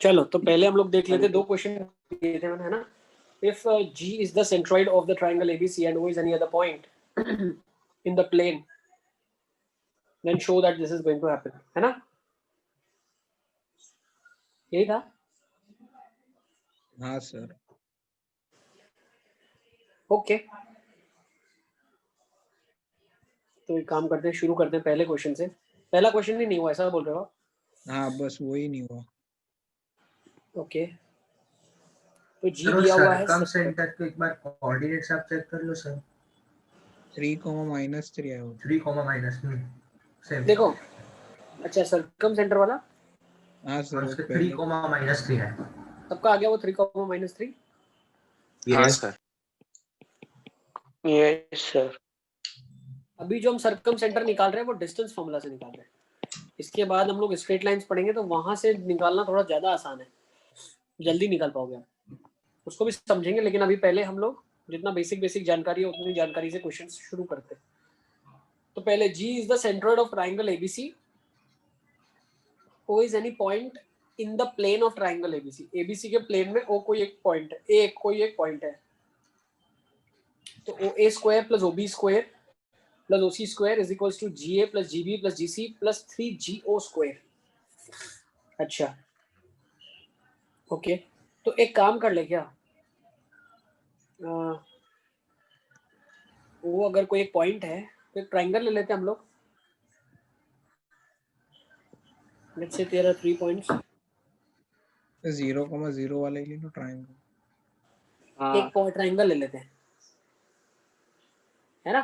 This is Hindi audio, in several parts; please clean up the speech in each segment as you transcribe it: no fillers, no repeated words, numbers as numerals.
चलो तो पहले हम लोग देख लेते, दो क्वेश्चन दिए थे मैंने, है ना। If G is the centroid of the triangle ABC and O is any other point in the plane, then show that this is going to happen, है ना, यही था। हाँ सर। ओके, तो एक काम करते हैं, शुरू करते हैं पहले क्वेश्चन से। पहला क्वेश्चन ही नहीं हुआ, ऐसा बोल रहे हो आप? हाँ बस वही नहीं हुआ। ओके, तो जी सर दिया हुआ है, सरकम सेंटर को एक बार कोऑर्डिनेट्स आप चेक कर लो सर। 3,-3 है वो। 3, सेम देखो। अच्छा, सरकम सेंटर वाला, हाँ सर, वो उसके पहले 3, है। सबका आ गया वो 3, यस सर, यस सर। अभी जो हम सरकम सेंटर निकाल रहे हैं वो डिस्टेंस फॉर्मूला से निकाल रहे हैं। इसके बाद हम लोग स्ट्रेट लाइंस पढ़ेंगे तो वहां से निकालना थोड़ा ज्यादा आसान है, जल्दी निकाल पाओगे आप, उसको भी समझेंगे। लेकिन अभी पहले हम लोग जितना बेसिक जानकारी है उतनी जानकारी से क्वेश्चन शुरू करते हैं। तो पहले G is the centroid of triangle ABC, O is any point in the plane of triangle ABC। ABC के प्लेन में O कोई एक पॉइंट है, A कोई एक पॉइंट है, तो OA square plus OB square plus OC square is equals to GA plus GB plus GC plus 3GO square. अच्छा, ओके, तो एक काम कर ले क्या, वो अगर कोई एक पॉइंट है तो एक ट्राइंगल ले लेते हैं हम लोग। लेट्स से तेरा 3 पॉइंट्स, 0,0 वाले ले लो ट्रायंगल। एक पॉइंट ट्राइंगल ले लेते हैं, है ना।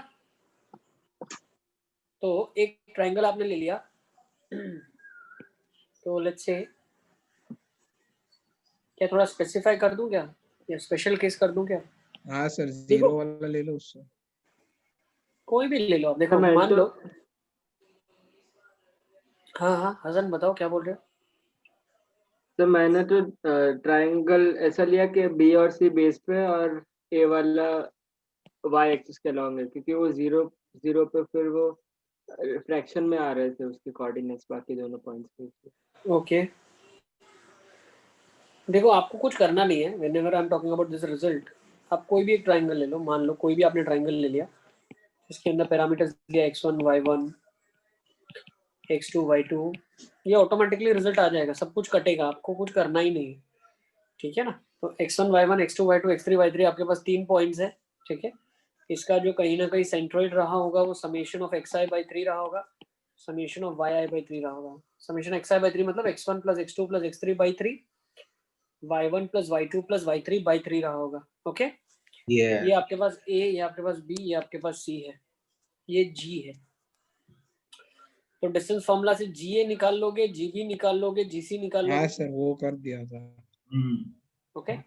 तो एक ट्राइंगल आपने ले लिया, तो लेट्स से क्या थोड़ा स्पेसिफाई कर दूं क्या, या स्पेशल केस कर दूं क्या? हाँ सर, 0 वाला ले लो उससे। कोई भी ले लो आप। देखो मान लो, हाँ हाँ हसन बताओ क्या बोल रहे हो? तो मैंने तो ट्रायंगल ऐसा लिया कि बी और सी बेस पे और ए वाला वाई एक्सिस के अलॉन्ग है, क्योंकि वो जीरो जीरो पे फिर वो फ्रैक्शन में आ रहे थे उसके कोऑर्डिनेट्स बाकी दोनों पॉइंट्स पे। ओके, देखो आपको कुछ करना नहीं है। Whenever I am talking about this result, आप कोई भी एक ट्राइंगल ले लो। मान लो कोई भी आपने ट्राइंगल ले लिया, इसके अंदर पैरामीटर्स दिया x1 y1 x2 y2, ये ऑटोमेटिकली रिजल्ट आ जाएगा, सब कुछ कटेगा, आपको कुछ करना ही नहीं है, ठीक है ना। तो x1 y1 x2 y2 x3 y3 आपके पास 3 पॉइंट्स है, ठीक है। इसका जो कहीं ना कहीं सेंट्रोइड रहा होगा वो समेशन ऑफ xi/3 रहा होगा, समेशन ऑफ yi/3 रहा होगा। समेशन xi/3 मतलब x1 plus x2 plus x3/3 y1 plus y2 plus y3/3 रहा होगा। ओके, ये आपके पास A, ये आपके पास B, ये आपके पास C है, ये G है। तो डिस्टेंस फॉर्मूला से GA निकाल लोगे, GB निकाल लोगे, GC निकाल हाँ लोगे। सर, वो कर दिया था। ओके,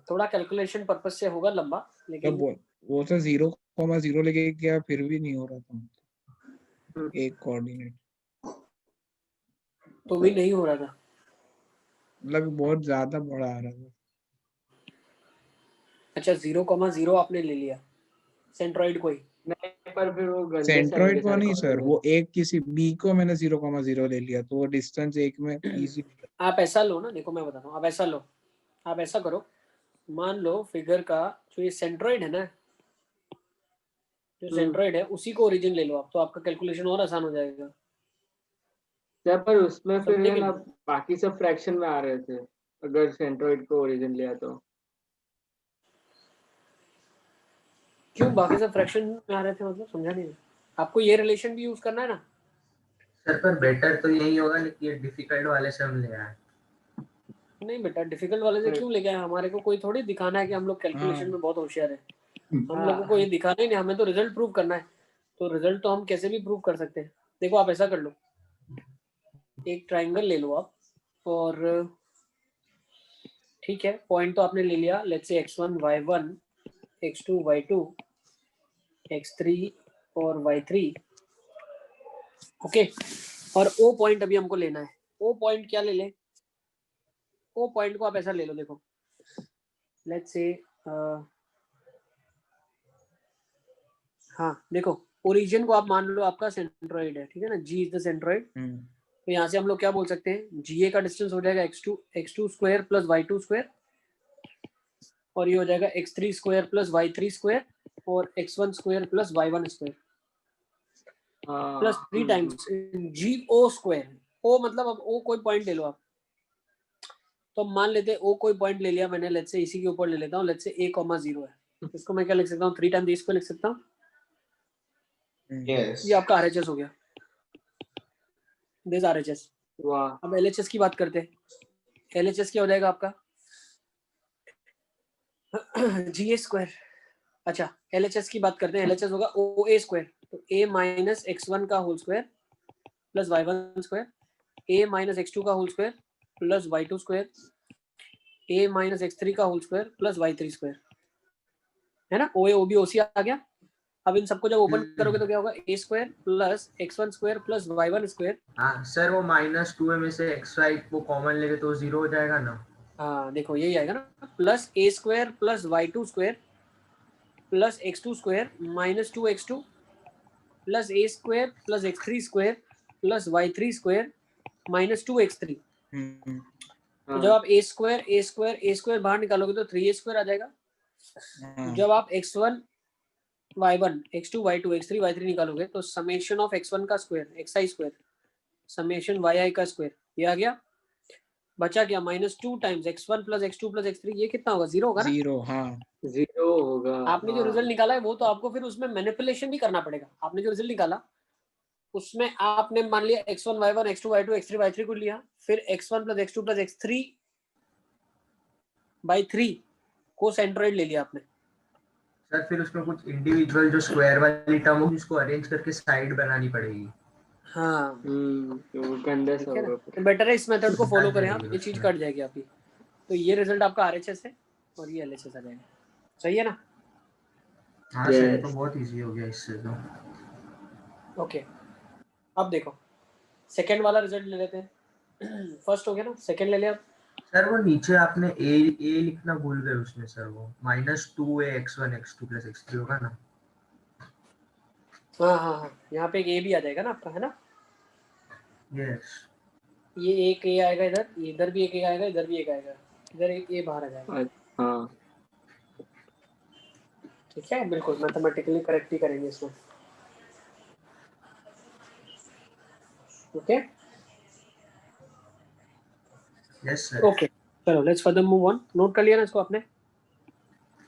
थोड़ा कैलकुलेशन पर्पस से होगा लंबा, लेकिन वो तो 0,0 लेके क्या फिर भी नहीं हो रहा था एक कोऑर्डिनेट, तो भी नहीं हो रहा था, मतलब बहुत ज्यादा बड़ा आ रहा था। अच्छा 0,0 आपने ले लिया सेंट्रॉइड को ही, नहीं पर फिर वो गंदे सेंट्रॉइड को नहीं सर, वो एक किसी बी को मैंने 0,0 ले लिया, तो वो डिस्टेंस एक में इजी। आप ऐसा लो ना, देखो मैं बताता हूँ, आप ऐसा लो, आप ऐसा करो, मान लो फिगर का जो ये सेंट्रॉइड है ना, जो सेंट्रॉइड है उसी को ओरिजिन ले लो आप, तो आपका कैलकुलेशन और आसान हो जाएगा। पर उसमें फिर समझे है कि ना, नहीं? बाकी सब फ्रैक्शन में आ रहे थे अगर सेंट्रोइड को ओरिजिन लिया तो। क्यों बाकी सब फ्रैक्शन में आ रहे थे, मतलब समझा नहीं। आपको ये रिलेशन भी यूज करना है ना सर, पर बेटर तो यही होगा कि ये डिफिकल्ट वाले से हम ले आए। नहीं बेटा, डिफिकल्ट वाले से क्यों लेके आए? हमारे को कोई थोड़ी दिखाना है कि हम लोग कैलकुलेशन में बहुत होशियार है। हम लोगों को ये दिखाना ही नहीं, हमें तो रिजल्ट प्रूव करना है। तो रिजल्ट तो हम कैसे भी प्रूव कर सकते हैं। देखो आप ऐसा कर लो, एक ट्राइंगल ले लो आप, और ठीक है पॉइंट तो आपने ले लिया, let's say x1 y1 x2 y2 x3 और y3, ओके। और O पॉइंट अभी हमको लेना है। O पॉइंट क्या ले ले, O पॉइंट को आप ऐसा ले लो, देखो लेट्स से हाँ देखो, ओरिजिन को आप मान लो आपका सेंट्रोइड है, ठीक है ना, G इज द सेंट्रोइड, तो यहाँ से हम लोग क्या बोल सकते हैं, जीए का डिस्टेंस हो जाएगा x2 square plus y2 square, और ये हो जाएगा x3 square plus y3 square और x1 square plus y1 square plus 3 times GO square. O मतलब अब ओ कोई पॉइंट ले लो आप, तो मान लेते हैं ओ कोई पॉइंट ले लिया मैंने, लेट्स से इसी के ऊपर ले लेता हूँ, लेट्स से a,0 है, इसको मैं क्या लिख सकता हूँ, 3 टाइम्स इसको लिख सकता हूँ। Yes. ये आपका RHS हो गया, दिस RHS। वाह, अब LHS की बात करते हैं। LHS क्या हो जाएगा आपका GA स्क्वायर। अच्छा LHS की बात करते हैं, LHS होगा OA स्क्वायर, तो A माइनस x1 का whole square plus y1 square, A minus x2 का whole square plus y2 square, A minus x3 का whole square plus y3 square, है ना। OA OB OC आ गया। अब इन सबको जब ओपन करोगे तो क्या होगा, a square plus x1 square plus y1 square. हाँ सर, वो -2 में से xy को कॉमन लेंगे तो 0 हो जाएगा ना। हाँ देखो यही आएगा ना, plus a square plus y2 square plus x2 square minus 2x2 plus a square plus x3 square plus y3 square minus 2x3। तो जब आप a स्क्वायर बाहर निकालोगे तो 3a स्क्वायर आ जाएगा। जब आप x1 y1 x2 y2 x3 y3 निकालोगे तो समेशन ऑफ x1 का square xi square summation yi का स्क्वायर, ये आ गया। बचा क्या, -2 times x1 plus x2 plus x3, ये कितना होगा, 0 होगा ना। 0, हाँ 0 होगा। आपने जो रिजल्ट निकाला है वो तो आपको फिर उसमें मैनिपुलेशन भी करना पड़ेगा। आपने जो रिजल्ट निकाला उसमें आपने मान लिया x1 y1 x2 y2 x3 y3 को लिया, फिर x1 plus x2 plus x3 by 3 को सेंट्रोइड ले लिया आपने। सर फिर उसमें कुछ इंडिविजुअल जो स्क्वायर वाली टर्म होगी उसको अरेंज करके साइड बनानी पड़ेगी। हाँ तो गंदा सा ठीक है ना, होगा। तो बेटर है इस मेथड को फॉलो कट करें आप, जाएगी ये चीज उसमें। कट जाएगी आपकी। तो ये रिजल्ट आपका RHS है और ये LHS आ जाएगा, सही है ना। हाँ सर, ये तो बहुत इजी हो गया इससे तो। ओके अब देखो सेकंड वाला रिजल्ट ले लेते हैं। फर्स्ट हो गया ना, सेकंड ले लिया। सर वो नीचे आपने a लिखना भूल गए उसमें सर, वो -2a x1 x2 plus x3 होगा ना। हाँ हाँ हाँ, यहाँ पे एक A भी आ जाएगा ना आपका, है ना। यस। ये एक A आएगा इधर, इधर भी एक A आएगा, इधर भी एक आएगा, इधर एक A बाहर आ जाएगा। हाँ ठीक है, बिल्कुल मैथमेटिकली करेक्ट ही करेंगे इसमें। Okay yes sir. ओके चलो let's further move on. Note कर लिया ना इसको आपने।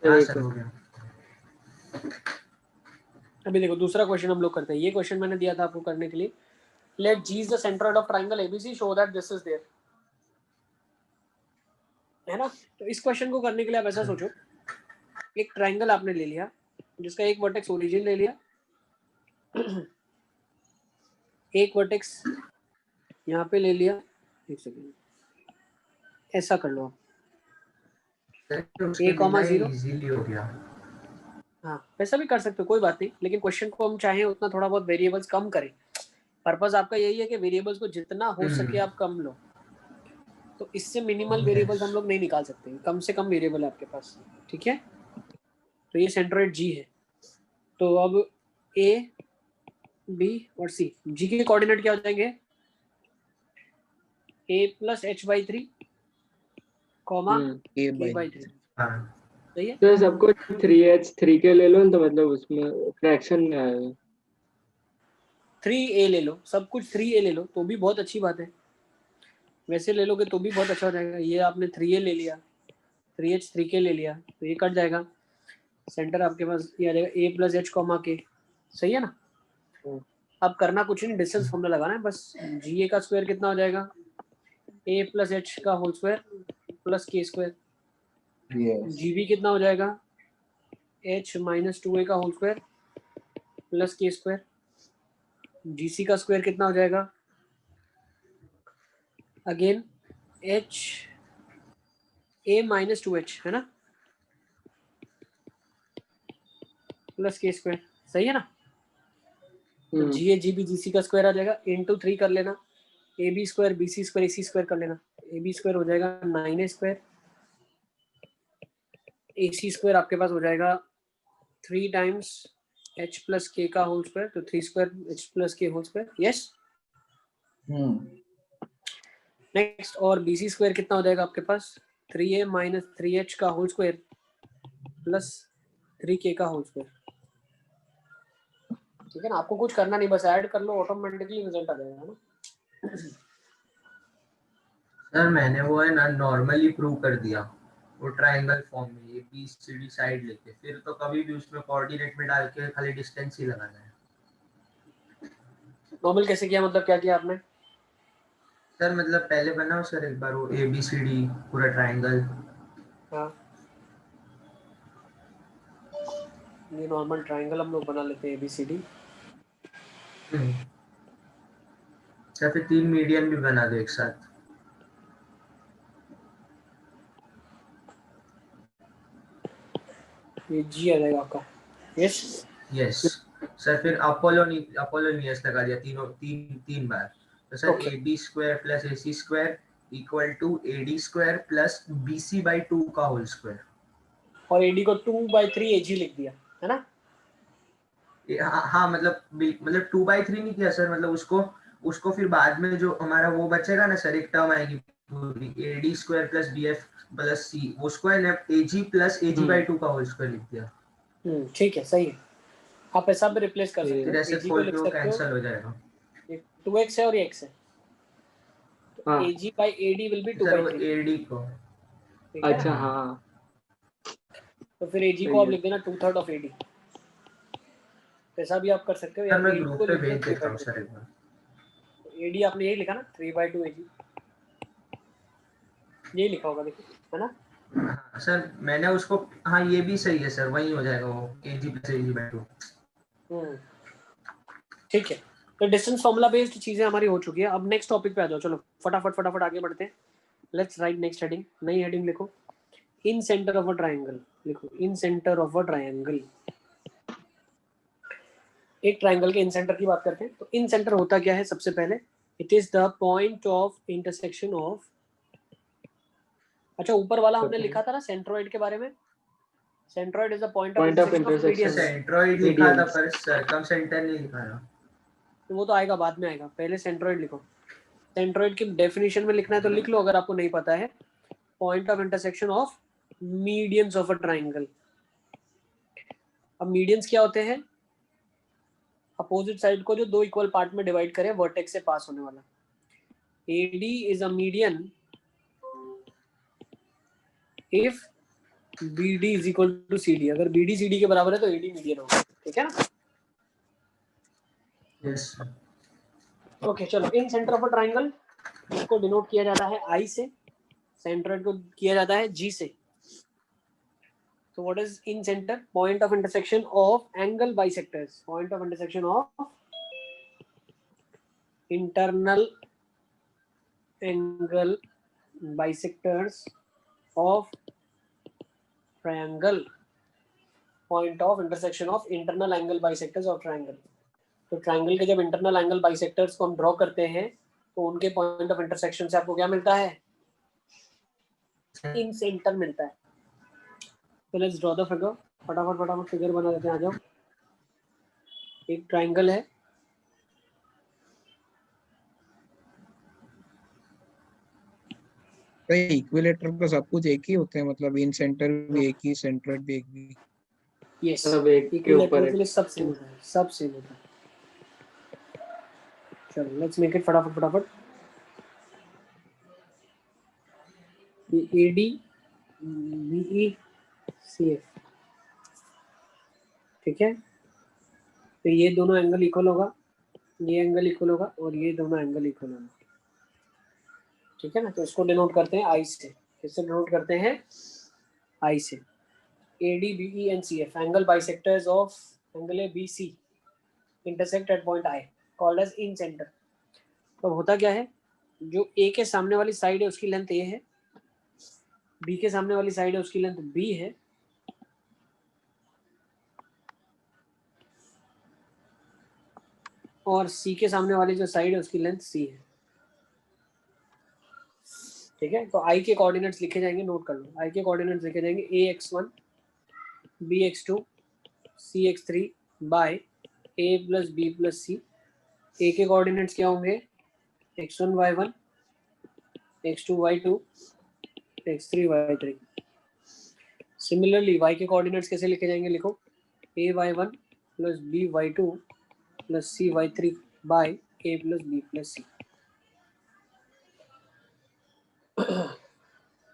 हाँ सर, हो गया। अभी देखो दूसरा क्वेश्चन हम लोग करते हैं। ये क्वेश्चन मैंने दिया था आपको करने के लिए, let G is the centroid of triangle ABC, show that this is there, है ना। तो इस क्वेश्चन को करने के लिए आप ऐसा सोचो, एक ट्रायंगल आपने ले लिया जिसका एक वर्टेक्स ओरिजिन ले लिया, एक वर्टेक्स यहाँ पे ले लिया, एक सेकेंड ऐसा कर लो आप, A,0 इजीली हो गया। हाँ वैसा भी कर सकते हो कोई बात नहीं, लेकिन क्वेश्चन को हम चाहें उतना थोड़ा बहुत वेरिएबल्स कम करें। पर्पस आपका यही है कि वेरिएबल्स को जितना हो सके आप कम लो, तो इससे मिनिमल वेरिएबल्स हम लोग नहीं निकाल सकते, कम से कम वेरिएबल है आपके पास, ठीक है। तो ये सेंट्रोइड G है। तो अब A B और C, G के कोऑर्डिनेट क्या हो जाएंगे, A plus h/3 comma k/3, हाँ सही है। तो सबको 3h3 के ले लो तो मतलब उसमें फ्रैक्शन में आएगा। 3A ले लो, सब कुछ 3A ले लो तो भी बहुत अच्छी बात है, वैसे ले लोगे तो भी बहुत अच्छा हो जाएगा। ये आपने 3A ले लिया, 3H 3K ले लिया तो ये कट जाएगा, सेंटर आपके पास ये आ जाएगा A plus h comma k, सही है ना। अब करना कुछ नहीं, डिस्टेंस फॉर्मूला लगाना है बस। GA का स्क्वायर कितना हो जाएगा, A प्लस h का whole square plus k square. GB कितना हो जाएगा, h माइनस 2A का whole square plus k square. GC का स्क्वायर कितना हो जाएगा, again h A minus 2h, है ना, प्लस k स्क्वायर, सही है ना। तो GA GB GC का स्क्वायर आ जाएगा, इंटू 3 कर लेना, AB square BC square AC square कर लेना, AB स्क्वायर हो जाएगा 9A स्क्वायर, AC स्क्वायर आपके पास हो जाएगा 3 टाइम्स h प्लस k का होल स्क्वायर, तो 3 square h plus k whole square, yes. Next, और BC स्क्वायर कितना हो जाएगा आपके पास? 3A माइनस 3H का होल स्क्वायर प्लस 3K का होल स्क्वायर। ठीक है ना, आपको कुछ करना नहीं, बस ऐड कर लो, ऑटोमेटिकली रिजल्ट आ जाएगा ना। सर मैंने वो है ना नॉर्मली प्रूव कर दिया वो ट्रायंगल फॉर्म में, ये BCD साइड लेके, फिर तो कभी भी उसमें कोऑर्डिनेट में डाल के खाली डिस्टेंस ही लगाना है। नॉर्मल कैसे किया, मतलब क्या किया आपने? सर मतलब पहले बनाओ सर एक बार वो ABCD पूरा ट्रायंगल। हाँ, ये नॉर्मल ट्रायंगल हम लोग बना लेते हैं ABCD। सर फिर 3 मीडियन भी बना दो एक साथ। ये G आ जाएगा आपका। यस, यस सर, फिर अपोलोनियस लगा दिया तीन बार, तो sir Okay. AB square plus AC square equal to AD square plus BC/2 का होल स्क्वायर। और AD को 2/3 AG लिख दिया है ना। हाँ मतलब 2/3 नहीं किया सर, मतलब उसको फिर बाद में जो हमारा वो बचेगा ना सर, एक टर्म आएगी पूरी AD square plus BF plus C, उसको है ना AG प्लस AG/2 का होल स्क्वायर लिख दिया। ठीक है, सही है। आप ऐसा भी रिप्लेस कर सकते फिर हो, ऐसे AG को खोल लिख के वो सकते हो, कैंसिल हो जाएगा। ये 2x है और ये x है, तो हाँ AG/AD विल बी सर वो 2/3। AD को, ठीक है, अच्छा हाँ तो फिर AG को सही आप है। लिख देना 2/3 ऑफ AD। ऐसा भी आप कर सकते हो, या सर मैं AD ग्रुप को पे लिख दो भेज देता हूँ 3/2। सर एक बार। AD आपने यही लिखा ना, 3/2 AG, यही लिखा होगा, देखो है ना। हाँ सर मैंने उसको, हाँ ये भी सही है सर, वही हो जाएगा वो AG प्लस AG/2। ठीक है, तो डिस्टेंस फॉर्मूला बेस्ड चीजें हमारी हो चुकी है। अब नेक्स्ट टॉपिक पे आ जाओ, चलो फटाफट आगे बढ़ते हैं। लेट्स राइट नेक्स्ट हेडिंग, नई हेडिंग लिखो, इन सेंटर ऑफ अ ट्राइंगल। लिखो, इन सेंटर ऑफ अ ट्राइंगल। एक ट्राइंगल के इन सेंटर की बात करते हैं, तो इन सेंटर होता क्या है? सबसे पहले it is the point of intersection of, अच्छा ऊपर वाला हमने लिखा था ना सेंट्रोइड के बारे में, centroid is the point of point of intersection of intersection medians. Centroid लिखा था पर सर्कमसेंटर नहीं लिखा था। तो वो तो आएगा, बाद में आएगा, पहले सेंट्रोइड लिखो। सेंट्रोइड की डेफिनेशन में लिखना है तो लिख लो, अगर आपको नहीं पता है। Point of intersection of medians of a triangle. अब मीडियंस क्या होते हैं? अपोजिट साइड को जो दो इक्वल पार्ट में डिवाइड करे वर्टेक्स से पास होने वाला। AD is a median if BD is equal to CD। अगर BD CD के बराबर है तो AD मीडियन होगा, ठीक है ना। यस ओके चलो, इन सेंटर ऑफ अ ट्राइंगल इसको डिनोट किया जाता है I से, सेंट्रोइड को किया जाता है G से। So what is in center? Point of intersection of angle bisectors. Point of intersection of internal angle bisectors of triangle. Point of intersection of internal angle bisectors of triangle. तो ट्राइंगल के जब इंटरनल एंगल बाइसेक्टर्स को हम ड्रॉ करते हैं तो उनके पॉइंट ऑफ इंटरसेक्शन से आपको क्या मिलता है? इन सेंटर मिलता है। तो लेट्स ड्रॉ द फिगर, फटाफट फिगर बना देते हैं, आ जाओ। एक ट्राइंगल है, इक्विलेटर का सब कुछ एक ही होते हैं, मतलब इन सेंटर भी एक ही, सेंट्रोइड भी एक ही। यस, सब एक के इक्विलेटरल ऊपर के लिए सब सेम होता है, सब सेम होता है। चलो लेट्स मेक इट फटाफट। ये AD BE CF, ठीक है। तो ये दोनों एंगल इक्वल होगा, ये एंगल इक्वल होगा और ये दोनों एंगल इक्वल होगा, ठीक है ना। तो इसको डिनोट करते हैं I से। किससे डिनोट करते हैं? I से। AD BE and CF angle bisectors of angle ABC intersect at point I called as incentre. तो होता क्या है, जो A के सामने वाली साइड है उसकी लेंथ A है, B के सामने वाली साइड है उसकी लेंथ B है, और C के सामने वाली जो साइड है उसकी लेंथ C है, ठीक है। तो I के कोऑर्डिनेट्स लिखे जाएंगे, नोट कर लो। I के कोऑर्डिनेट्स लिखे जाएंगे AX1 BX2 CX3 by A plus B plus C। A के कोऑर्डिनेट्स क्या होंगे? X1 Y1 x2 y2 x3 y3। Similarly y के कोऑर्डिनेट्स कैसे लिखे जाएंगे, लिखो a y1 plus b y2 plus c y3 by a plus b plus c।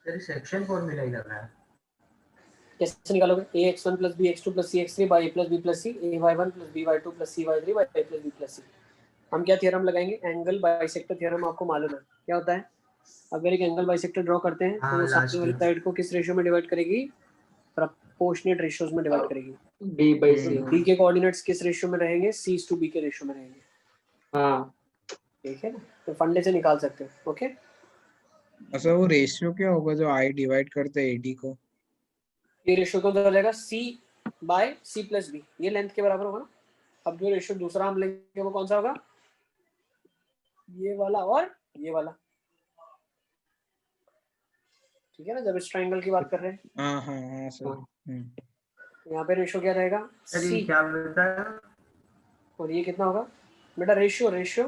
तेरी सेक्शन फॉर्मूला ही लग रहा है। कैसे निकालोगे, a x1 plus b x2 plus c x3 by a plus b plus c, a y1 plus b y2 plus c y3 by a plus b plus c। हम क्या थ्योरम लगाएंगे, एंगल बाइसेक्टर थ्योरम। आपको मालूम है क्या होता है, अगर एक एंगल बाइसेक्टर ड्रॉ करते हैं तो हाँ, वो सामने last वाली में। साइड को किस रेशियो में डिवाइड करेगी, प्रोपोर्शनेट रेशियोज में डिवाइड करेगी। b/c। b के कोऑर्डिनेट्स किस रेशियो में रहेंगे, c/b के रेशियो में रहेंगे, हाँ ठीक है ना। तो फंडे से निकाल सकते हो। ओके, अच्छा वो रेशियो क्या होगा जो आई डिवाइड करते हैं एडी को? ये रेशियो कौन सा हो जाएगा, c by c plus b, ये लेंथ के बराबर होगा ना। अब जो रेशियो दूसरा हम लेंगे वो कौन सा होगा, ये वाला और ये वाला, ठीक है ना, जब इस ट्रायंगल की बात कर रहे हैं। हाँ हाँ हाँ सर। तो यहाँ पे रेशियो क्या रहेगा, अरे c, क्या बताया? और ये कितना होगा बेटा, रेशियो रेशियो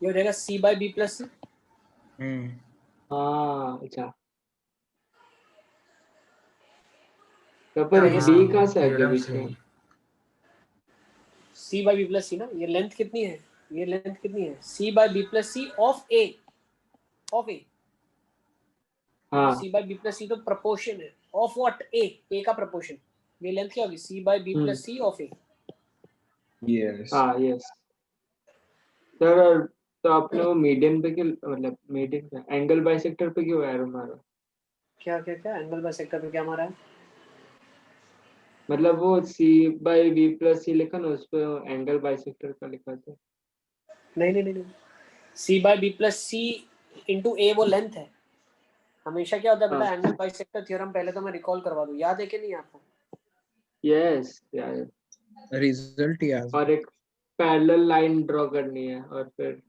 ये हो जाएगा c by b plus c। हाँ अच्छा, तो पर हाँ, b कहाँ से आ गया थ्योरम बीच सही। में? c by b plus c ना, ये लेंथ कितनी है, ये लेंथ कितनी है, c by b plus c of a, of a, हाँ c by b plus c तो प्रोपोर्शन है ऑफ व्हाट, a का प्रोपोर्शन। ये लेंथ क्या होगी, c by b plus c of a। Yes. हाँ यस सर। तो आपने वो मीडियन पे क्यों, मतलब मीडियन पे एंगल बाइसेक्टर पे क्यों एरो मारा? क्या क्या क्या एंगल बाइसेक्टर पे क्या मारा है, मतलब वो c by b plus c लिखा ना, उस पे एंगल बाइसेक्टर का लिखा था। नहीं नहीं नहीं नहीं, c by b plus c into a वो लेंथ है। हमेशा क्या होता है बेटा, हाँ एंगल बाइसेक्टर थ्योरम पहले तो मैं रिकॉल करवा दूं, याद है कि नहीं आपको। यस यार, रिजल्ट याद। और एक पैरेलल लाइन ड्रॉ करनी है और फिर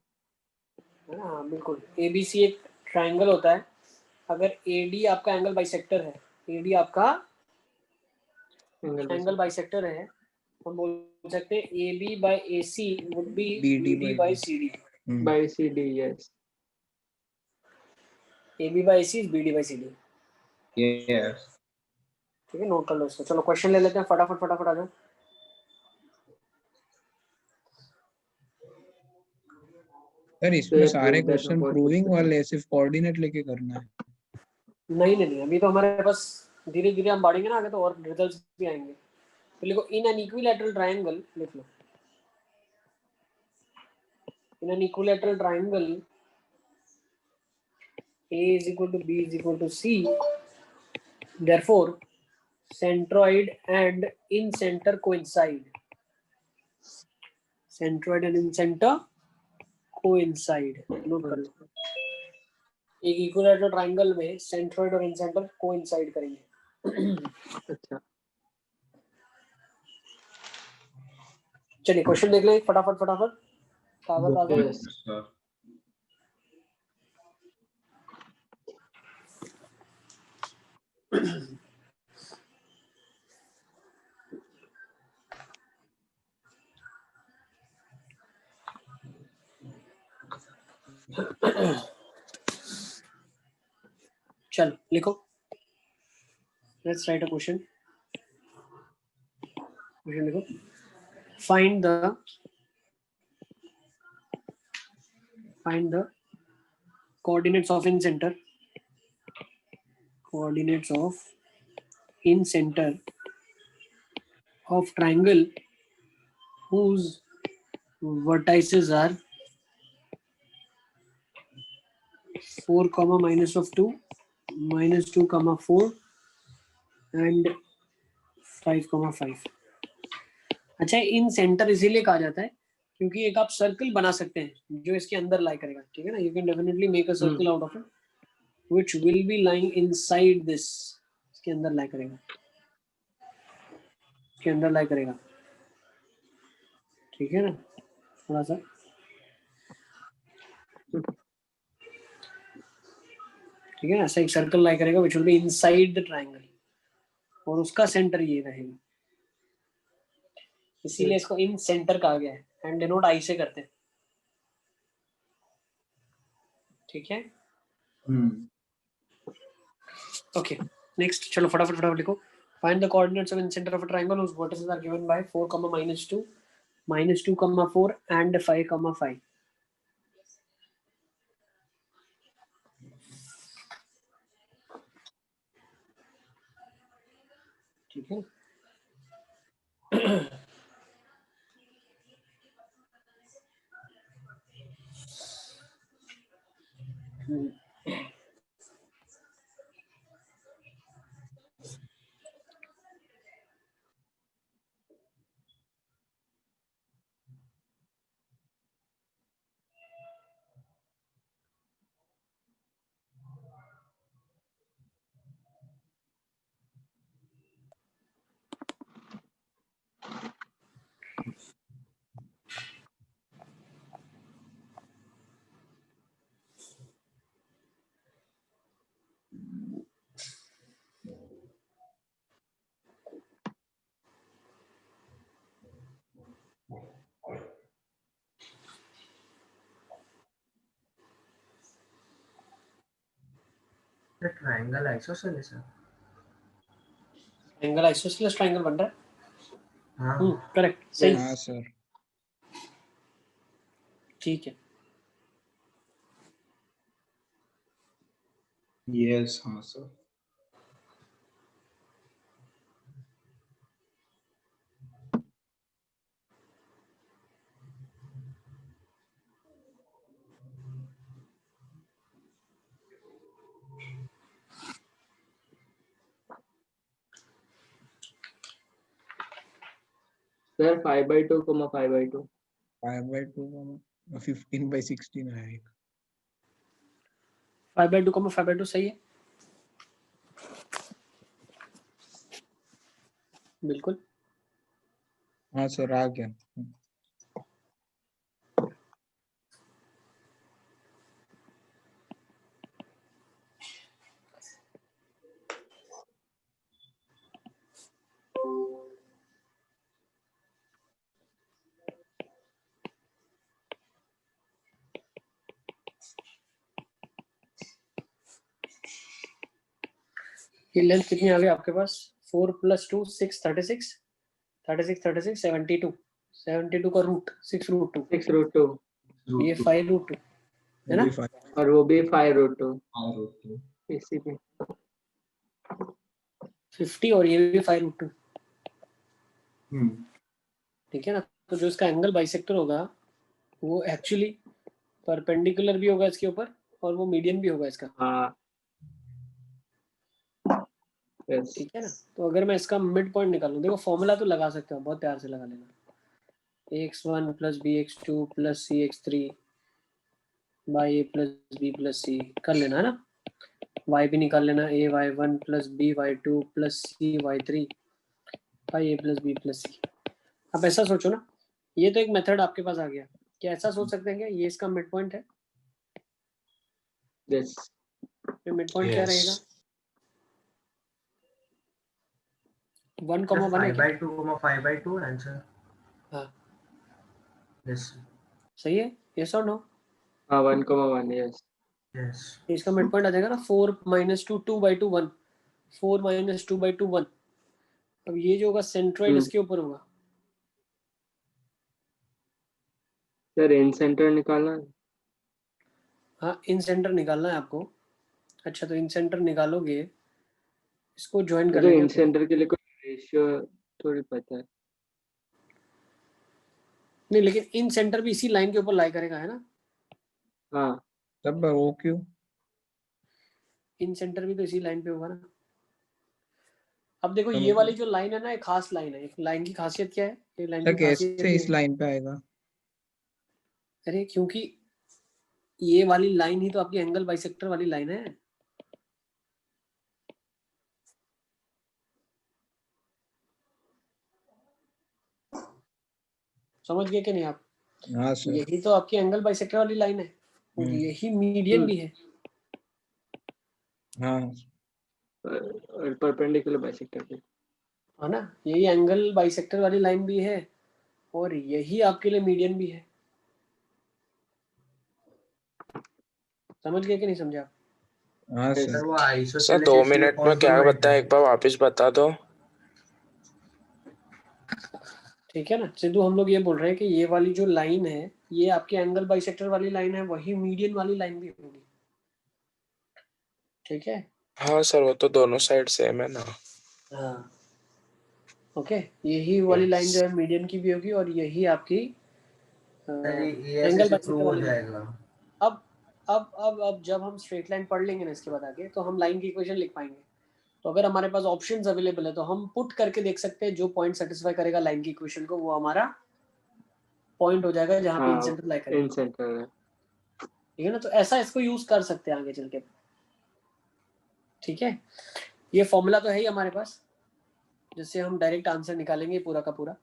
है ना, हाँ बिल्कुल। ABC एक ट्रायंगल होता है, अगर AD आपका एंगल बाइसेक्टर है, AD आपका एंगल एंगल बाइसेक्टर बाइसेक्टर है, हम बोल सकते हैं AB by AC would be BD BD by by D. CD। By cd। Yes AB by AC is BD by CD, yes. ठीक है, नोट कर लो इसको। चलो क्वेश्चन ले लेते हैं, फटाफट फटाफट आ जाओ। सर तो इसमें ये सारे प्रूव दैट मैं क्वेश्चन बहुत कुछ प्रूविंग बता। वाले हैं, सिर्फ कोऑर्डिनेट लेके करना है। नहीं नहीं नहीं, अभी तो हमारे पास धीरे धीरे हम बढ़ेंगे ना आगे, तो और रिजल्ट्स भी आएंगे। तो लिखो, इन एन इक्विलैटरल ट्रायंगल, लिख लो, in an equilateral triangle A is equal to B is equal to C, therefore centroid and in-center coincide. Centroid and in-center coincide. Note कर लो, एक इक्विलैटरल ट्रायंगल में सेंट्रोइड और इन-सेंटर कोइंसाइड करेंगे। अच्छा चलिए क्वेश्चन देख लें फटाफट फटाफट, ताजा ताजा। यस चल लिखो, let's write a question. Question लिखो, find the coordinates of in-center, coordinates of in-center of triangle whose vertices are 4 comma minus of 2 minus 2 comma 4 and 5 comma 5। अच्छा, इन सेंटर इसीलिए कहा जाता है क्योंकि एक आप सर्कल बना सकते हैं जो इसके अंदर लाई करेगा, ठीक है ना। You can definitely make a circle out of it which will be lying inside this, इसके अंदर लाई करेगा, इसके अंदर लाई करेगा, ठीक है ना। थोड़ा सा ठीक है ना, ऐसा एक सर्कल लाई करेगा which will be inside the triangle, और उसका सेंटर ये रहेगा, इसीलिए इसको इन सेंटर कहा गया है। एंड डिनोट आई से करते हैं। ठीक है, हम्म ओके। नेक्स्ट चलो फटाफट फटाफट लिखो। Find the coordinates of incenter of a triangle whose vertices are given by 4, -2, -2, 4 and 5, 5। ठीक है, ट्रायंगल आइसोसेलेस है। ट्रायंगल आइसोसेलेस ट्रायंगल बन रहा है। हाँ करेक्ट, सही। हाँ सर। ठीक है, यस हाँ सर। सर 5/2, 5/2। 5/2 15/16 आएगा। 5/2, 5/2 सही है, बिल्कुल। हाँ सर आ गया। ये लेंथ कितनी आ गई आपके पास? 4 + 2 6, 36, 72, 72 का रूट 6√2, 6√2 ये 5√2 है ना, और वो भी 5√2 इसी पे। 50 और ये भी 5√2। ठीक है ना, तो जो इसका एंगल बाइसेक्टर होगा वो एक्चुअली परपेंडिकुलर भी होगा इसके ऊपर और वो मीडियन भी होगा इसका। हाँ यस। ठीक है ना, तो अगर मैं इसका मिड पॉइंट निकालूं, देखो फॉर्मूला तो लगा सकते हो, बहुत प्यार से लगा लेना। ax1 + bx2 + cx3 by a + b + c कर लेना है ना। y भी निकाल लेना, ay1 + by2 + cy3 by a + b + c। अब ऐसा सोचो ना, ये तो एक मेथड आपके पास आ गया, क्या ऐसा सोच सकते हैं क्या ये इसका मिड पॉइंट है? यस ये मिड पॉइंट क्या रहेगा? 1, 1 है क्या? 5/2, 5/2 आंसर। हाँ यस सही है, यस और नो? हाँ 1,1 यस। यस इसका मिड पॉइंट आ जाएगा ना 4 - 2 2/2 1, 4 - 2/2 1। अब ये जो होगा सेंट्रोइड इसके ऊपर होगा। सर इन सेंटर निकालना है। हाँ इन सेंटर निकालना है आपको। अच्छा तो इन सेंटर निकालोगे, इसको ज्वाइन कर तो लेंगे इन फिर। सेंटर के लिए कोई रेशियो थोड़ी पता है। नहीं लेकिन इन सेंटर भी इसी लाइन के ऊपर लाई करेगा, है ना? हाँ तब वो क्यों? इन सेंटर भी तो इसी लाइन पे होगा ना। अब देखो तो ये वाली जो लाइन है ना, एक खास लाइन है। एक लाइन की खासियत क्या है? ये लाइन की खासियत कैसे ये इस है, लाइन पे आएगा? अरे क्योंकि ये वाली लाइन ही तो आपकी एंगल बाइसेक्टर वाली लाइन है। समझ गए कि नहीं आप? हाँ सर। यही तो आपकी एंगल बाइसेक्टर वाली लाइन है और यही मीडियन भी है। हाँ और परपेंडिकुलर बाइसेक्टर पे। है ना, यही एंगल बाइसेक्टर वाली लाइन भी है और यही आपके लिए मीडियन भी है। समझ गए कि नहीं समझे आप? हाँ Yes. सर। सर वो सर आइसोसेलेस 2 मिनट में क्या बताया, एक बार वापस बता दो। ठीक है ना सिद्धू, हम लोग ये बोल रहे हैं कि ये वाली जो लाइन है ये आपकी एंगल बाइसेक्टर वाली लाइन है, वही मीडियन वाली लाइन भी होगी। ठीक है। हाँ सर, वो तो दोनों साइड सेम है ना। हाँ ओके, यही वाली लाइन जो है मीडियन की भी होगी और यही आपकी सर ये ऐसे एंगल से बाइसेक्टर प्रूव हो वाली लाइन। जाएगा। अब जब हम स्ट्रेट लाइन पढ़ लेंगे ना इसके बाद आगे, तो हम लाइन की इक्वेशन लिख पाएंगे। तो अगर हमारे पास ऑप्शंस अवेलेबल है तो हम पुट करके देख सकते हैं, जो पॉइंट सेटिस्फाई करेगा लाइन की इक्वेशन को वो हमारा पॉइंट हो जाएगा जहाँ पे इन हाँ सेंटर लाई करेगा। इन सेंटर है। ठीक है ना, तो ऐसा इसको यूज कर सकते हैं आगे चल के। ठीक है, ये फॉर्मूला तो है ही हमारे पास, जिससे हम डायरेक्ट आंसर निकालेंगे पूरा का पूरा।